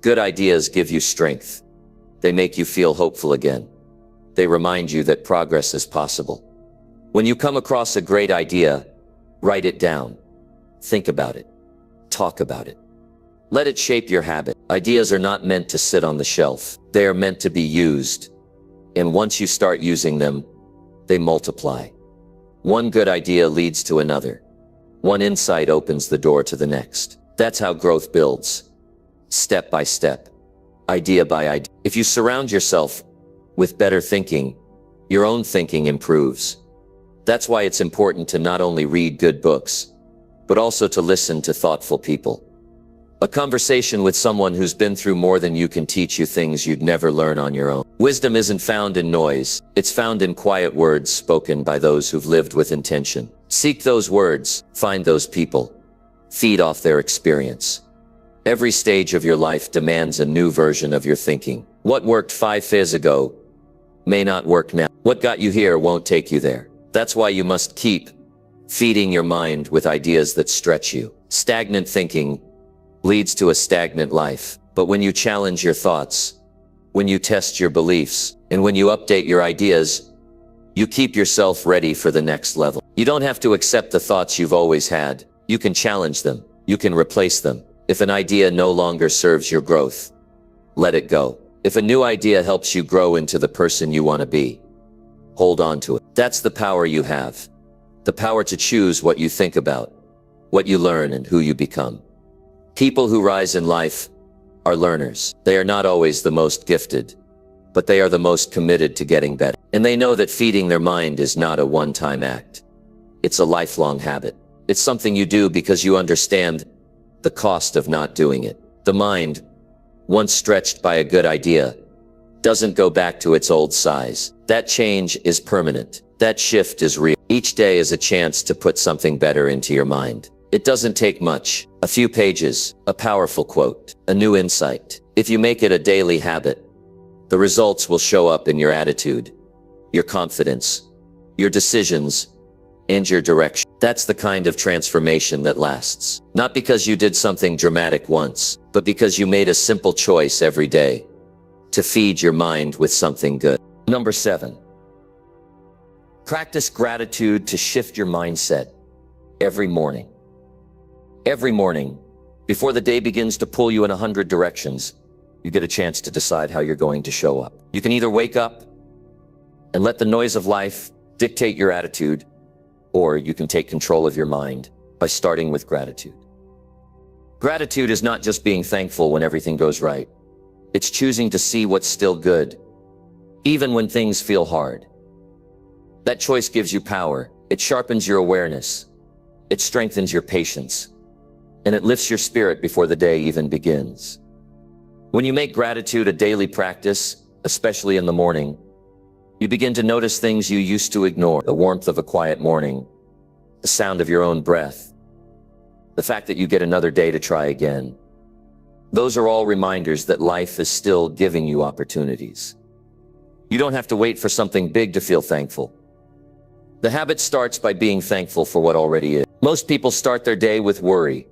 Good ideas give you strength. They make you feel hopeful again. They remind you that progress is possible. When you come across a great idea, write it down. Think about it. Talk about it. Let it shape your habit. Ideas are not meant to sit on the shelf. They are meant to be used. And once you start using them, they multiply. One good idea leads to another. One insight opens the door to the next. That's how growth builds. Step by step. Idea by idea. If you surround yourself with better thinking, your own thinking improves. That's why it's important to not only read good books, but also to listen to thoughtful people. A conversation with someone who's been through more than you can teach you things you'd never learn on your own. Wisdom isn't found in noise. It's found in quiet words spoken by those who've lived with intention. Seek those words, find those people, feed off their experience. Every stage of your life demands a new version of your thinking. What worked 5 years ago may not work now. What got you here won't take you there. That's why you must keep feeding your mind with ideas that stretch you. Stagnant thinking leads to a stagnant life. But when you challenge your thoughts, when you test your beliefs, and when you update your ideas, you keep yourself ready for the next level. You don't have to accept the thoughts you've always had. You can challenge them. You can replace them. If an idea no longer serves your growth, let it go. If a new idea helps you grow into the person you want to be, hold on to it. That's the power you have. The power to choose what you think about, what you learn, and who you become. People who rise in life are learners. They are not always the most gifted, but they are the most committed to getting better. And they know that feeding their mind is not a one-time act. It's a lifelong habit. It's something you do because you understand the cost of not doing it. The mind, once stretched by a good idea, doesn't go back to its old size. That change is permanent. That shift is real. Each day is a chance to put something better into your mind. It doesn't take much. A few pages, a powerful quote, a new insight. If you make it a daily habit, the results will show up in your attitude, your confidence, your decisions, and your direction. That's the kind of transformation that lasts. Not because you did something dramatic once, but because you made a simple choice every day to feed your mind with something good. Number 7. Practice gratitude to shift your mindset every morning. Every morning, before the day begins to pull you in 100 directions, you get a chance to decide how you're going to show up. You can either wake up and let the noise of life dictate your attitude, or you can take control of your mind by starting with gratitude. Gratitude is not just being thankful when everything goes right. It's choosing to see what's still good, even when things feel hard. That choice gives you power. It sharpens your awareness. It strengthens your patience. And it lifts your spirit before the day even begins. When you make gratitude a daily practice, especially in the morning, you begin to notice things you used to ignore. The warmth of a quiet morning, the sound of your own breath, the fact that you get another day to try again. Those are all reminders that life is still giving you opportunities. You don't have to wait for something big to feel thankful. The habit starts by being thankful for what already is. Most people start their day with worry.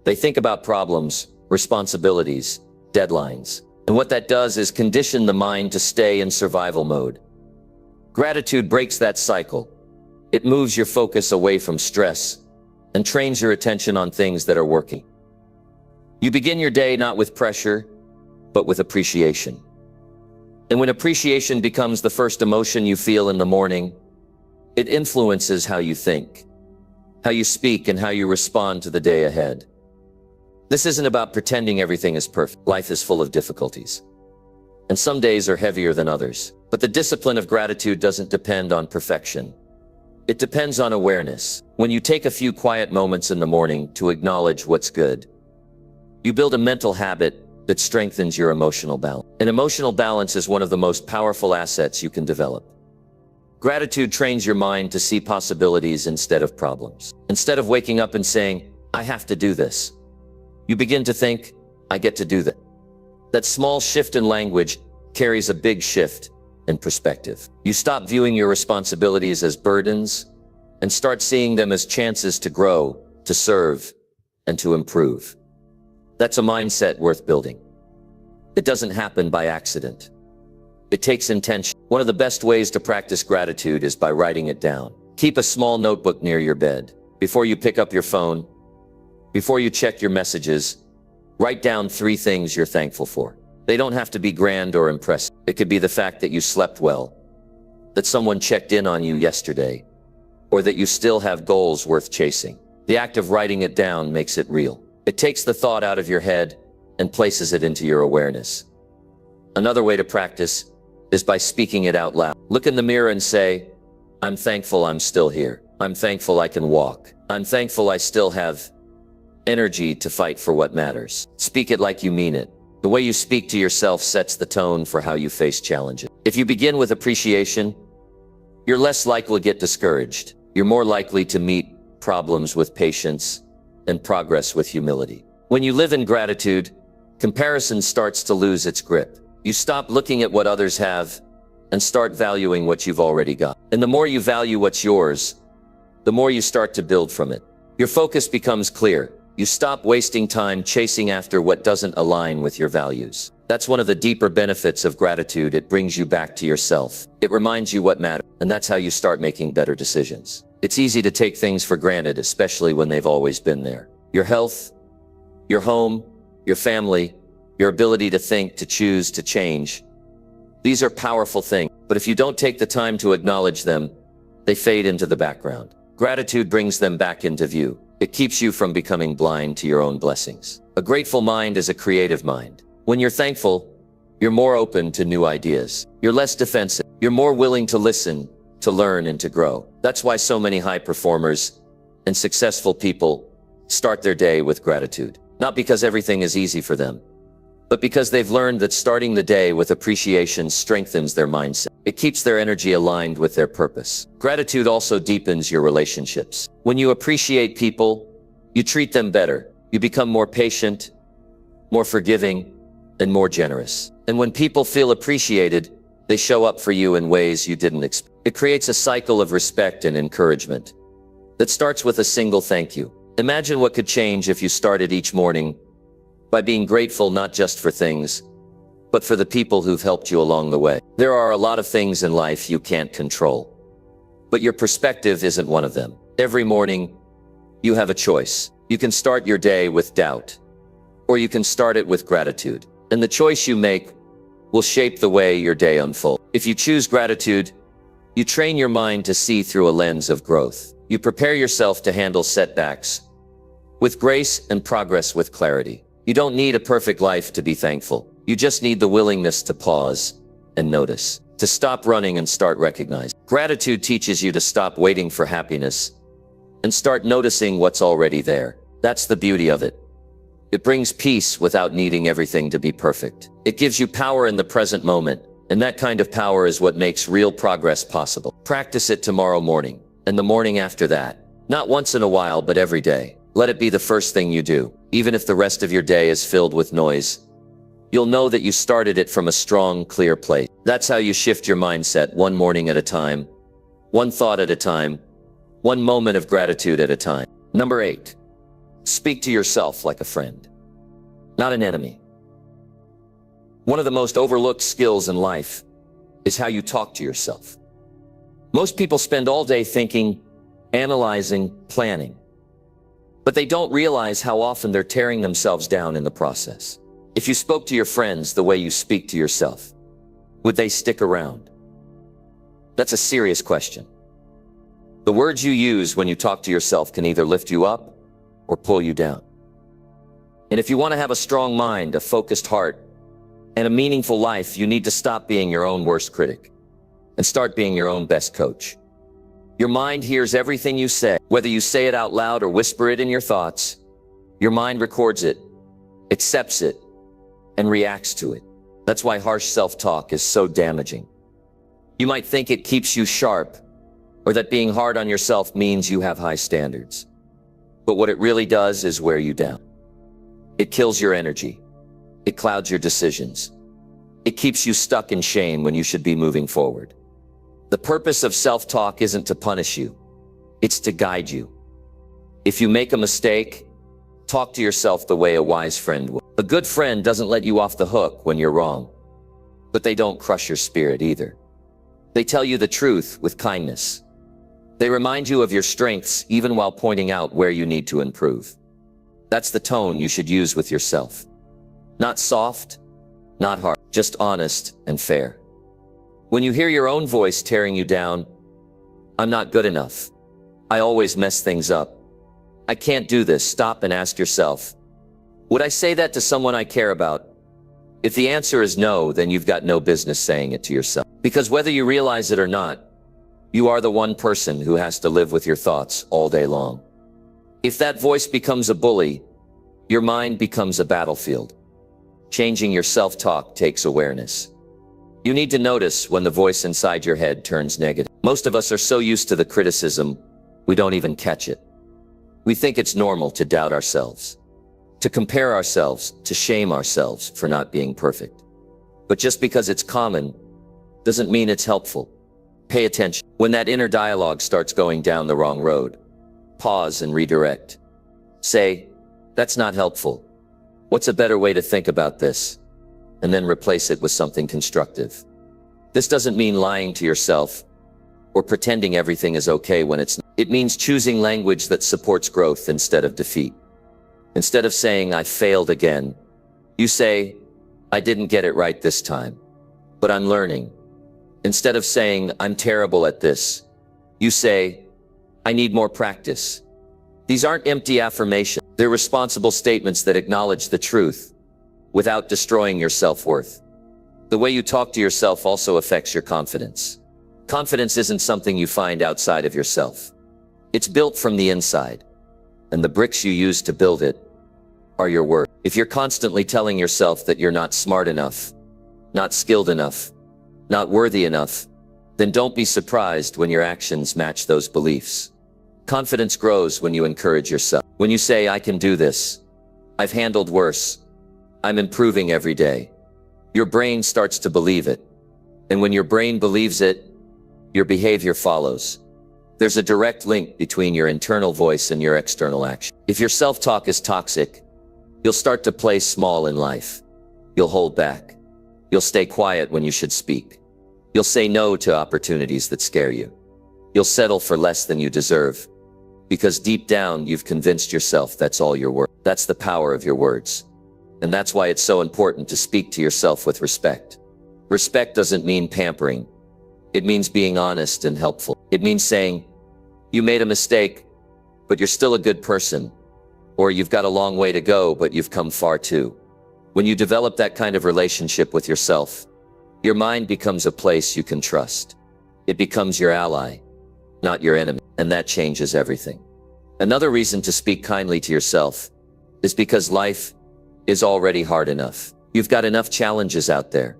They think about problems, responsibilities, deadlines. And what that does is condition the mind to stay in survival mode. Gratitude breaks that cycle. It moves your focus away from stress and trains your attention on things that are working. You begin your day not with pressure, but with appreciation. And when appreciation becomes the first emotion you feel in the morning, it influences how you think, how you speak, and how you respond to the day ahead. This isn't about pretending everything is perfect. Life is full of difficulties, and some days are heavier than others. But the discipline of gratitude doesn't depend on perfection. It depends on awareness. When you take a few quiet moments in the morning to acknowledge what's good, you build a mental habit that strengthens your emotional balance. And emotional balance is one of the most powerful assets you can develop. Gratitude trains your mind to see possibilities instead of problems. Instead of waking up and saying, "I have to do this," you begin to think, "I get to do that." That small shift in language carries a big shift in perspective. You stop viewing your responsibilities as burdens and start seeing them as chances to grow, to serve, and to improve. That's a mindset worth building. It doesn't happen by accident. It takes intention. One of the best ways to practice gratitude is by writing it down. Keep a small notebook near your bed. Before you pick up your phone, before you check your messages, write down 3 things you're thankful for. They don't have to be grand or impressive. It could be the fact that you slept well, that someone checked in on you yesterday, or that you still have goals worth chasing. The act of writing it down makes it real. It takes the thought out of your head and places it into your awareness. Another way to practice is by speaking it out loud. Look in the mirror and say, "I'm thankful I'm still here. I'm thankful I can walk. I'm thankful I still have energy to fight for what matters." Speak it like you mean it. The way you speak to yourself sets the tone for how you face challenges. If you begin with appreciation, you're less likely to get discouraged. You're more likely to meet problems with patience and progress with humility. When you live in gratitude, comparison starts to lose its grip. You stop looking at what others have and start valuing what you've already got. And the more you value what's yours, the more you start to build from it. Your focus becomes clear. You stop wasting time chasing after what doesn't align with your values. That's one of the deeper benefits of gratitude. It brings you back to yourself. It reminds you what matters, and that's how you start making better decisions. It's easy to take things for granted, especially when they've always been there. Your health, your home, your family, your ability to think, to choose, to change. These are powerful things, but if you don't take the time to acknowledge them, they fade into the background. Gratitude brings them back into view. It keeps you from becoming blind to your own blessings. A grateful mind is a creative mind. When you're thankful, you're more open to new ideas. You're less defensive. You're more willing to listen, to learn, and to grow. That's why so many high performers and successful people start their day with gratitude. Not because everything is easy for them, but because they've learned that starting the day with appreciation strengthens their mindset. It keeps their energy aligned with their purpose. Gratitude also deepens your relationships. When you appreciate people, you treat them better. You become more patient, more forgiving, and more generous. And when people feel appreciated, they show up for you in ways you didn't expect. It creates a cycle of respect and encouragement that starts with a single thank you. Imagine what could change if you started each morning by being grateful not just for things, but for the people who've helped you along the way. There are a lot of things in life you can't control, but your perspective isn't one of them. Every morning, you have a choice. You can start your day with doubt, or you can start it with gratitude. And the choice you make will shape the way your day unfolds. If you choose gratitude, you train your mind to see through a lens of growth. You prepare yourself to handle setbacks with grace and progress with clarity. You don't need a perfect life to be thankful. You just need the willingness to pause and notice, to stop running and start recognizing. Gratitude teaches you to stop waiting for happiness and start noticing what's already there. That's the beauty of it. It brings peace without needing everything to be perfect. It gives you power in the present moment, and that kind of power is what makes real progress possible. Practice it tomorrow morning, and the morning after that. Not once in a while, but every day. Let it be the first thing you do. Even if the rest of your day is filled with noise, you'll know that you started it from a strong, clear place. That's how you shift your mindset, one morning at a time, one thought at a time, one moment of gratitude at a time. Number 8, speak to yourself like a friend, not an enemy. One of the most overlooked skills in life is how you talk to yourself. Most people spend all day thinking, analyzing, planning, but they don't realize how often they're tearing themselves down in the process. If you spoke to your friends the way you speak to yourself, would they stick around? That's a serious question. The words you use when you talk to yourself can either lift you up or pull you down. And if you want to have a strong mind, a focused heart, and a meaningful life, you need to stop being your own worst critic and start being your own best coach. Your mind hears everything you say. Whether you say it out loud or whisper it in your thoughts, your mind records it, accepts it, and reacts to it. That's why harsh self-talk is so damaging. You might think it keeps you sharp, or that being hard on yourself means you have high standards. But what it really does is wear you down. It kills your energy. It clouds your decisions. It keeps you stuck in shame when you should be moving forward. The purpose of self-talk isn't to punish you. It's to guide you. If you make a mistake, talk to yourself the way a wise friend would. A good friend doesn't let you off the hook when you're wrong, but they don't crush your spirit either. They tell you the truth with kindness. They remind you of your strengths even while pointing out where you need to improve. That's the tone you should use with yourself. Not soft, not hard, just honest and fair. When you hear your own voice tearing you down, I'm not good enough, I always mess things up, I can't do this, stop and ask yourself, would I say that to someone I care about? If the answer is no, then you've got no business saying it to yourself. Because whether you realize it or not, you are the one person who has to live with your thoughts all day long. If that voice becomes a bully, your mind becomes a battlefield. Changing your self-talk takes awareness. You need to notice when the voice inside your head turns negative. Most of us are so used to the criticism, we don't even catch it. We think it's normal to doubt ourselves, to compare ourselves, to shame ourselves for not being perfect. But just because it's common doesn't mean it's helpful. Pay attention. When that inner dialogue starts going down the wrong road, pause and redirect. Say, that's not helpful. What's a better way to think about this? And then replace it with something constructive. This doesn't mean lying to yourself or pretending everything is okay when it's not. It means choosing language that supports growth instead of defeat. Instead of saying, I failed again, you say, I didn't get it right this time, but I'm learning. Instead of saying, I'm terrible at this, you say, I need more practice. These aren't empty affirmations. They're responsible statements that acknowledge the truth without destroying your self-worth. The way you talk to yourself also affects your confidence. Confidence isn't something you find outside of yourself. It's built from the inside, and the bricks you use to build it are your words. If you're constantly telling yourself that you're not smart enough, not skilled enough, not worthy enough, then don't be surprised when your actions match those beliefs. Confidence grows when you encourage yourself. When you say, I can do this, I've handled worse, I'm improving every day, your brain starts to believe it. And when your brain believes it, your behavior follows. There's a direct link between your internal voice and your external action. If your self-talk is toxic, you'll start to play small in life. You'll hold back. You'll stay quiet when you should speak. You'll say no to opportunities that scare you. You'll settle for less than you deserve. Because deep down, you've convinced yourself that's all you're worth. That's the power of your words. And that's why it's so important to speak to yourself with respect. Respect doesn't mean pampering. It means being honest and helpful. It means saying, You made a mistake, but you're still a good person. Or you've got a long way to go, but you've come far too. When you develop that kind of relationship with yourself, your mind becomes a place you can trust. It becomes your ally, not your enemy, and that changes everything. Another reason to speak kindly to yourself is because life is already hard enough. You've got enough challenges out there.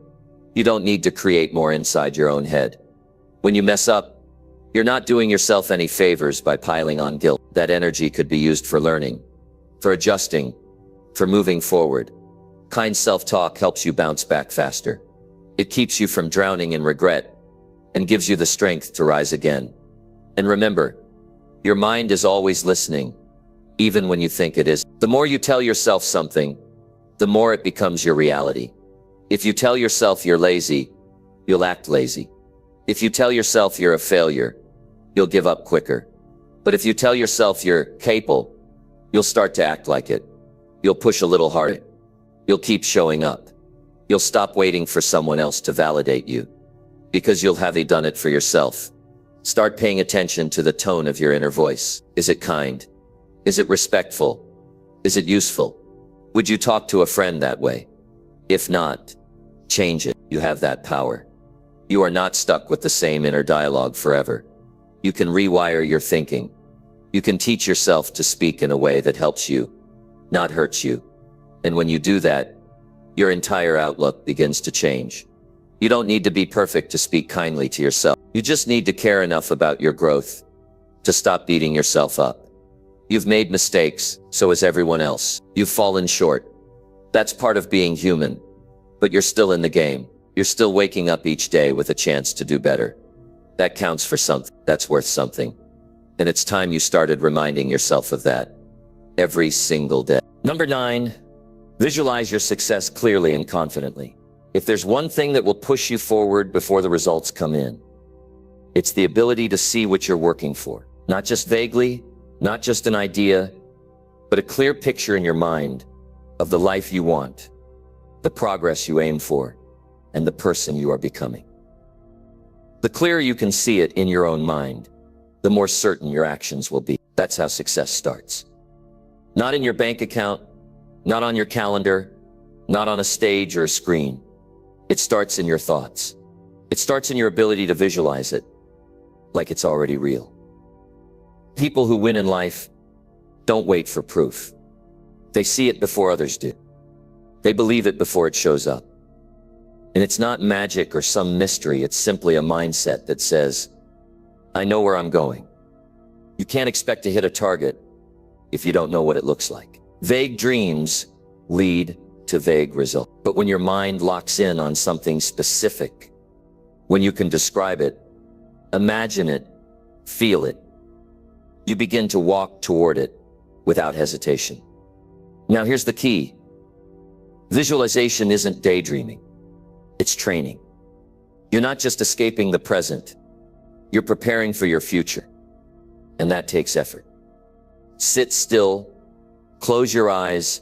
You don't need to create more inside your own head. When you mess up, you're not doing yourself any favors by piling on guilt. That energy could be used for learning, for adjusting, for moving forward. Kind self-talk helps you bounce back faster. It keeps you from drowning in regret and gives you the strength to rise again. And remember, your mind is always listening, even when you think it is. The more you tell yourself something, the more it becomes your reality. If you tell yourself you're lazy, you'll act lazy. If you tell yourself you're a failure, you'll give up quicker. But if you tell yourself you're capable, you'll start to act like it. You'll push a little harder. You'll keep showing up. You'll stop waiting for someone else to validate you, because you'll have done it for yourself. Start paying attention to the tone of your inner voice. Is it kind? Is it respectful? Is it useful? Would you talk to a friend that way? If not, change it. You have that power. You are not stuck with the same inner dialogue forever. You can rewire your thinking. You can teach yourself to speak in a way that helps you, not hurts you. And when you do that, your entire outlook begins to change. You don't need to be perfect to speak kindly to yourself. You just need to care enough about your growth to stop beating yourself up. You've made mistakes, so has everyone else. You've fallen short. That's part of being human. But you're still in the game. You're still waking up each day with a chance to do better. That counts for something. That's worth something. And it's time you started reminding yourself of that every single day. Number 9, visualize your success clearly and confidently. If there's one thing that will push you forward before the results come in, it's the ability to see what you're working for. Not just vaguely, not just an idea, but a clear picture in your mind of the life you want, the progress you aim for, and the person you are becoming. The clearer you can see it in your own mind, the more certain your actions will be. That's how success starts. Not in your bank account, not on your calendar, not on a stage or a screen. It starts in your thoughts. It starts in your ability to visualize it, like it's already real. People who win in life don't wait for proof. They see it before others do. They believe it before it shows up. And it's not magic or some mystery, it's simply a mindset that says, I know where I'm going. You can't expect to hit a target if you don't know what it looks like. Vague dreams lead to vague results. But when your mind locks in on something specific, when you can describe it, imagine it, feel it, you begin to walk toward it without hesitation. Now here's the key. Visualization isn't daydreaming. It's training. You're not just escaping the present. You're preparing for your future. And that takes effort. Sit still, close your eyes,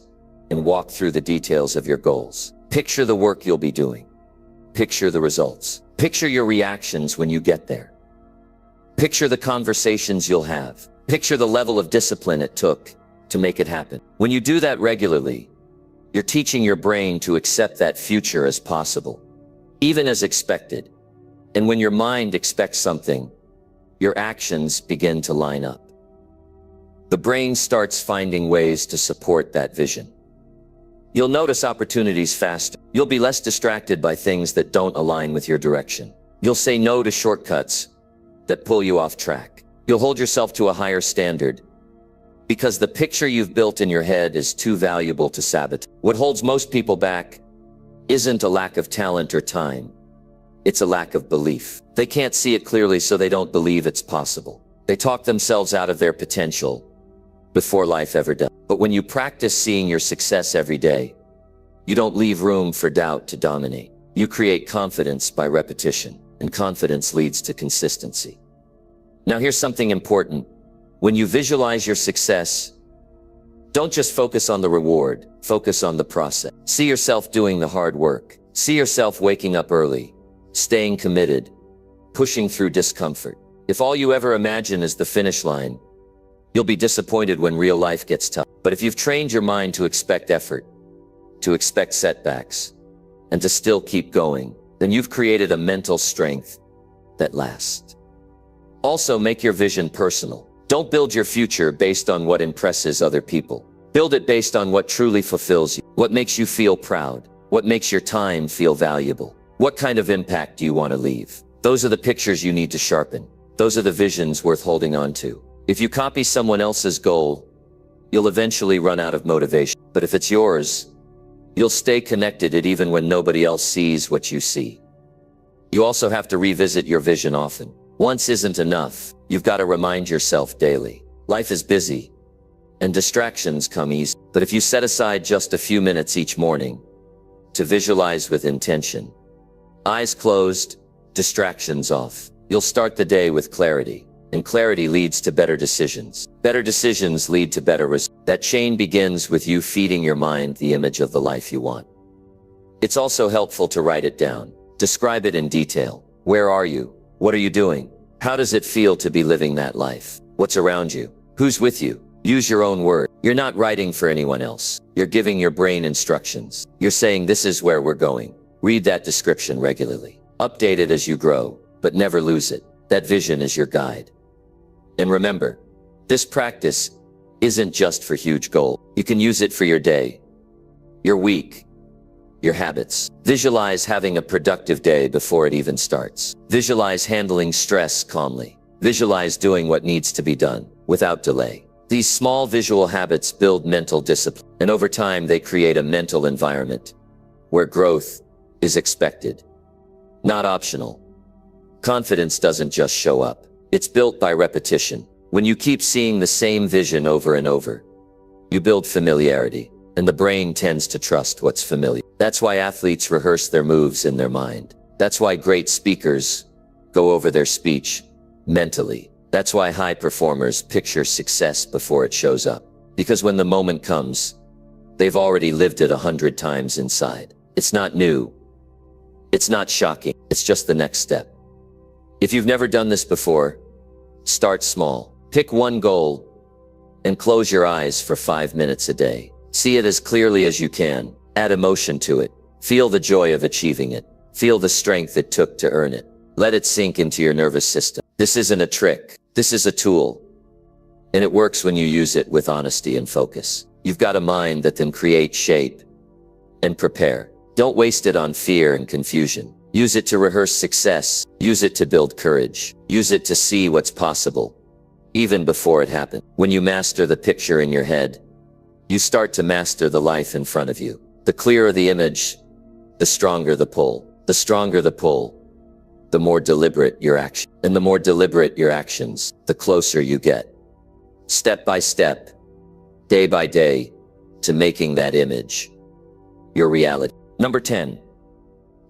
and walk through the details of your goals. Picture the work you'll be doing. Picture the results. Picture your reactions when you get there. Picture the conversations you'll have. Picture the level of discipline it took to make it happen. When you do that regularly, you're teaching your brain to accept that future as possible, even as expected. And when your mind expects something, your actions begin to line up. The brain starts finding ways to support that vision. You'll notice opportunities faster. You'll be less distracted by things that don't align with your direction. You'll say no to shortcuts that pull you off track. You'll hold yourself to a higher standard because the picture you've built in your head is too valuable to sabotage. What holds most people back isn't a lack of talent or time. It's a lack of belief. They can't see it clearly, so they don't believe it's possible. They talk themselves out of their potential before life ever does. But when you practice seeing your success every day, you don't leave room for doubt to dominate. You create confidence by repetition, and confidence leads to consistency. Now here's something important. When you visualize your success, don't just focus on the reward, focus on the process. See yourself doing the hard work. See yourself waking up early, staying committed, pushing through discomfort. If all you ever imagine is the finish line, you'll be disappointed when real life gets tough. But if you've trained your mind to expect effort, to expect setbacks, and to still keep going, then you've created a mental strength that lasts. Also, make your vision personal. Don't build your future based on what impresses other people. Build it based on what truly fulfills you, what makes you feel proud, what makes your time feel valuable. What kind of impact do you want to leave? Those are the pictures you need to sharpen. Those are the visions worth holding on to. If you copy someone else's goal, you'll eventually run out of motivation. But if it's yours, you'll stay connected to it even when nobody else sees what you see. You also have to revisit your vision often. Once isn't enough. You've got to remind yourself daily. Life is busy, and distractions come easy. But if you set aside just a few minutes each morning to visualize with intention, eyes closed, distractions off, you'll start the day with clarity. And clarity leads to better decisions. Better decisions lead to better results. That chain begins with you feeding your mind the image of the life you want. It's also helpful to write it down. Describe it in detail. Where are you? What are you doing? How does it feel to be living that life? What's around you? Who's with you? Use your own word. You're not writing for anyone else. You're giving your brain instructions. You're saying, this is where we're going. Read that description regularly. Update it as you grow, but never lose it. That vision is your guide. And remember, this practice isn't just for huge goals. You can use it for your day, your week, your habits. Visualize having a productive day before it even starts. Visualize handling stress calmly. Visualize doing what needs to be done without delay. These small visual habits build mental discipline, and over time they create a mental environment where growth is expected, not optional. Confidence doesn't just show up. It's built by repetition. When you keep seeing the same vision over and over, you build familiarity, and the brain tends to trust what's familiar. That's why athletes rehearse their moves in their mind. That's why great speakers go over their speech mentally. That's why high performers picture success before it shows up. Because when the moment comes, they've already lived it 100 times inside. It's not new. It's not shocking. It's just the next step. If you've never done this before, start small. Pick one goal and close your eyes for 5 minutes a day. See it as clearly as you can. Add emotion to it. Feel the joy of achieving it. Feel the strength it took to earn it. Let it sink into your nervous system. This isn't a trick. This is a tool. And it works when you use it with honesty and focus. You've got a mind that can create, shape, and prepare. Don't waste it on fear and confusion. Use it to rehearse success. Use it to build courage. Use it to see what's possible, even before it happens. When you master the picture in your head, you start to master the life in front of you. The clearer the image, the stronger the pull. The stronger the pull, the more deliberate your action. And the more deliberate your actions, the closer you get, step by step, day by day, to making that image your reality. Number 10,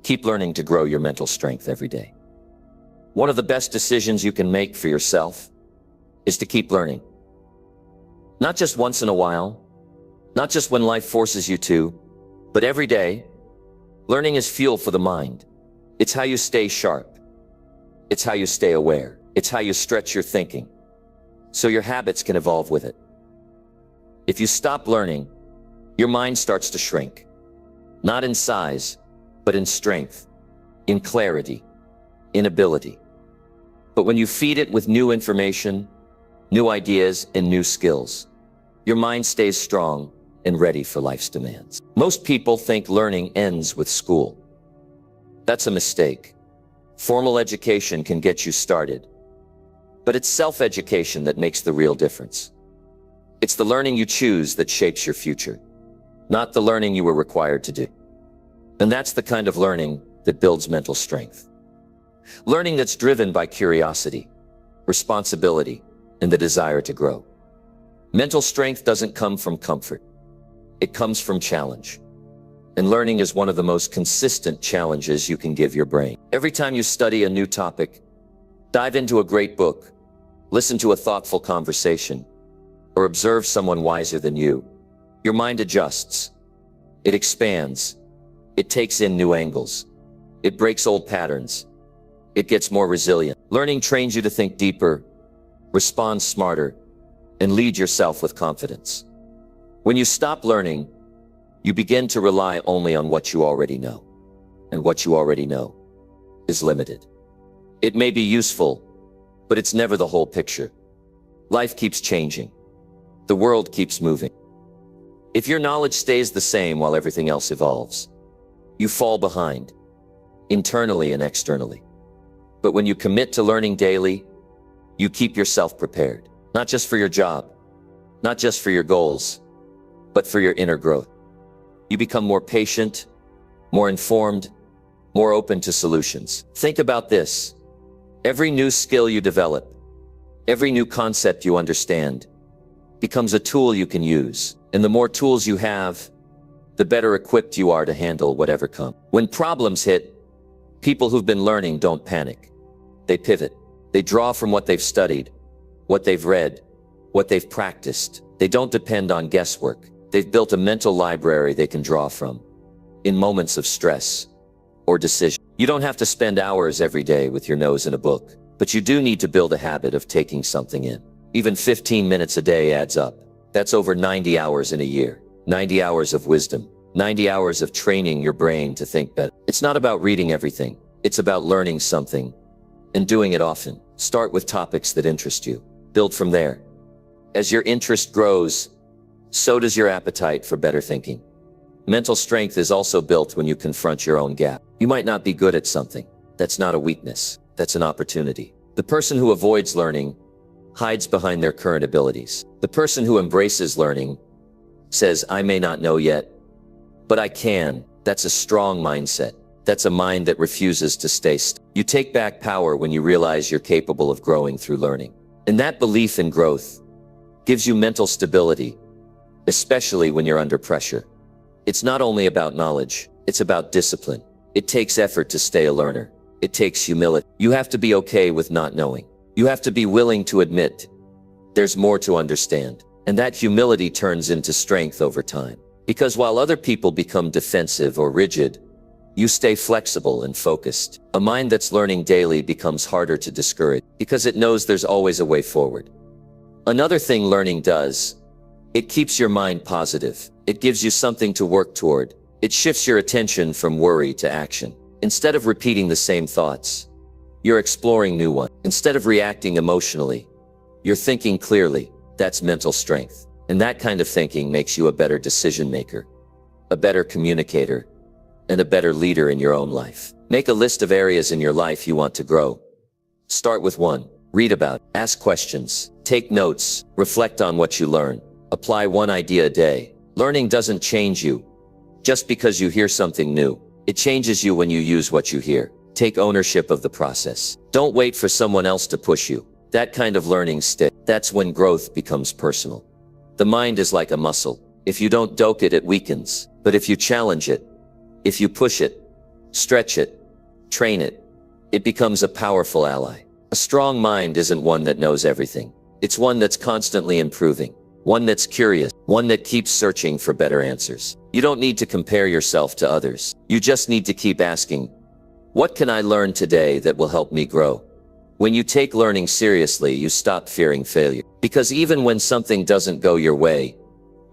keep learning to grow your mental strength every day. One of the best decisions you can make for yourself is to keep learning. Not just once in a while, not just when life forces you to, but every day. Learning is fuel for the mind. It's how you stay sharp. It's how you stay aware. It's how you stretch your thinking, so your habits can evolve with it. If you stop learning, your mind starts to shrink. Not in size, but in strength, in clarity, in ability. But when you feed it with new information, new ideas, and new skills, your mind stays strong and ready for life's demands. Most people think learning ends with school. That's a mistake. Formal education can get you started, but it's self-education that makes the real difference. It's the learning you choose that shapes your future, not the learning you were required to do. And that's the kind of learning that builds mental strength. Learning that's driven by curiosity, responsibility, and the desire to grow. Mental strength doesn't come from comfort. It comes from challenge. And learning is one of the most consistent challenges you can give your brain. Every time you study a new topic, dive into a great book, listen to a thoughtful conversation, or observe someone wiser than you, your mind adjusts. It expands. It takes in new angles. It breaks old patterns. it gets more resilient. Learning trains you to think deeper, respond smarter, and lead yourself with confidence. When you stop learning, you begin to rely only on what you already know. And what you already know is limited. It may be useful, but it's never the whole picture. Life keeps changing. The world keeps moving. If your knowledge stays the same while everything else evolves, you fall behind, internally and externally. But when you commit to learning daily, you keep yourself prepared, not just for your job, not just for your goals, but for your inner growth. You become more patient, more informed, more open to solutions. Think about this. Every new skill you develop, every new concept you understand, becomes a tool you can use. And the more tools you have, the better equipped you are to handle whatever comes. When problems hit, people who've been learning don't panic. They pivot. They draw from what they've studied, what they've read, what they've practiced. They don't depend on guesswork. They've built a mental library they can draw from in moments of stress or decision. You don't have to spend hours every day with your nose in a book, but you do need to build a habit of taking something in. Even 15 minutes a day adds up. That's over 90 hours in a year. 90 hours of wisdom. 90 hours of training your brain to think better. It's not about reading everything. It's about learning something and doing it often. Start with topics that interest you. Build from there. As your interest grows, so does your appetite for better thinking. Mental strength is also built when you confront your own gap. You might not be good at something. That's not a weakness. That's an opportunity. The person who avoids learning hides behind their current abilities. The person who embraces learning says, I may not know yet, but I can. That's a strong mindset. That's a mind that refuses to stay still. You take back power when you realize you're capable of growing through learning. And that belief in growth gives you mental stability, especially when you're under pressure. It's not only about knowledge, it's about discipline. It takes effort to stay a learner. It takes humility. You have to be okay with not knowing. You have to be willing to admit there's more to understand. And that humility turns into strength over time. Because while other people become defensive or rigid, you stay flexible and focused. A mind that's learning daily becomes harder to discourage because it knows there's always a way forward. Another thing learning does, it keeps your mind positive. It gives you something to work toward. It shifts your attention from worry to action. Instead of repeating the same thoughts, you're exploring new ones. Instead of reacting emotionally, you're thinking clearly. That's mental strength. And that kind of thinking makes you a better decision maker, a better communicator, and a better leader in your own life. Make a list of areas in your life you want to grow. Start with one. Read about, ask questions, take notes, reflect on what you learn. Apply one idea a day. Learning doesn't change you just because you hear something new. It changes you when you use what you hear. Take ownership of the process. Don't wait for someone else to push you. That kind of learning sticks. That's when growth becomes personal. The mind is like a muscle. If you don't doke it, it weakens. But if you challenge it, if you push it, stretch it, train it, it becomes a powerful ally. A strong mind isn't one that knows everything. It's one that's constantly improving, one that's curious, one that keeps searching for better answers. You don't need to compare yourself to others. You just need to keep asking, what can I learn today that will help me grow? When you take learning seriously, you stop fearing failure. Because even when something doesn't go your way,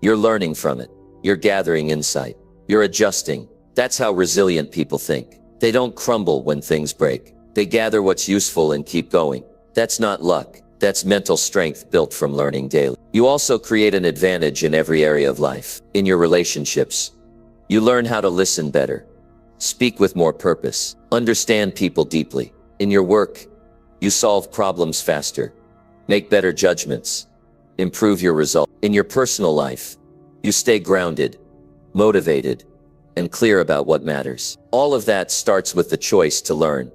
you're learning from it. You're gathering insight. You're adjusting. That's how resilient people think. They don't crumble when things break. They gather what's useful and keep going. That's not luck. That's mental strength built from learning daily. You also create an advantage in every area of life. In your relationships, you learn how to listen better, speak with more purpose, understand people deeply. In your work, you solve problems faster, make better judgments, improve your results. In your personal life, you stay grounded, motivated, and clear about what matters. All of that starts with the choice to learn.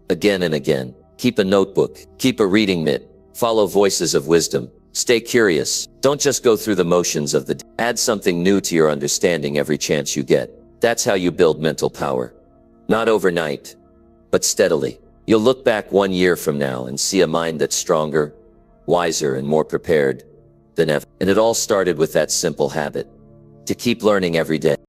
Again and again. Keep a notebook. Keep a reading mitt. Follow voices of wisdom. Stay curious. Don't just go through the motions of the day. Add something new to your understanding every chance you get. That's how you build mental power. Not overnight, but steadily. You'll look back 1 year from now and see a mind that's stronger, wiser, and more prepared than ever. And it all started with that simple habit, to keep learning every day.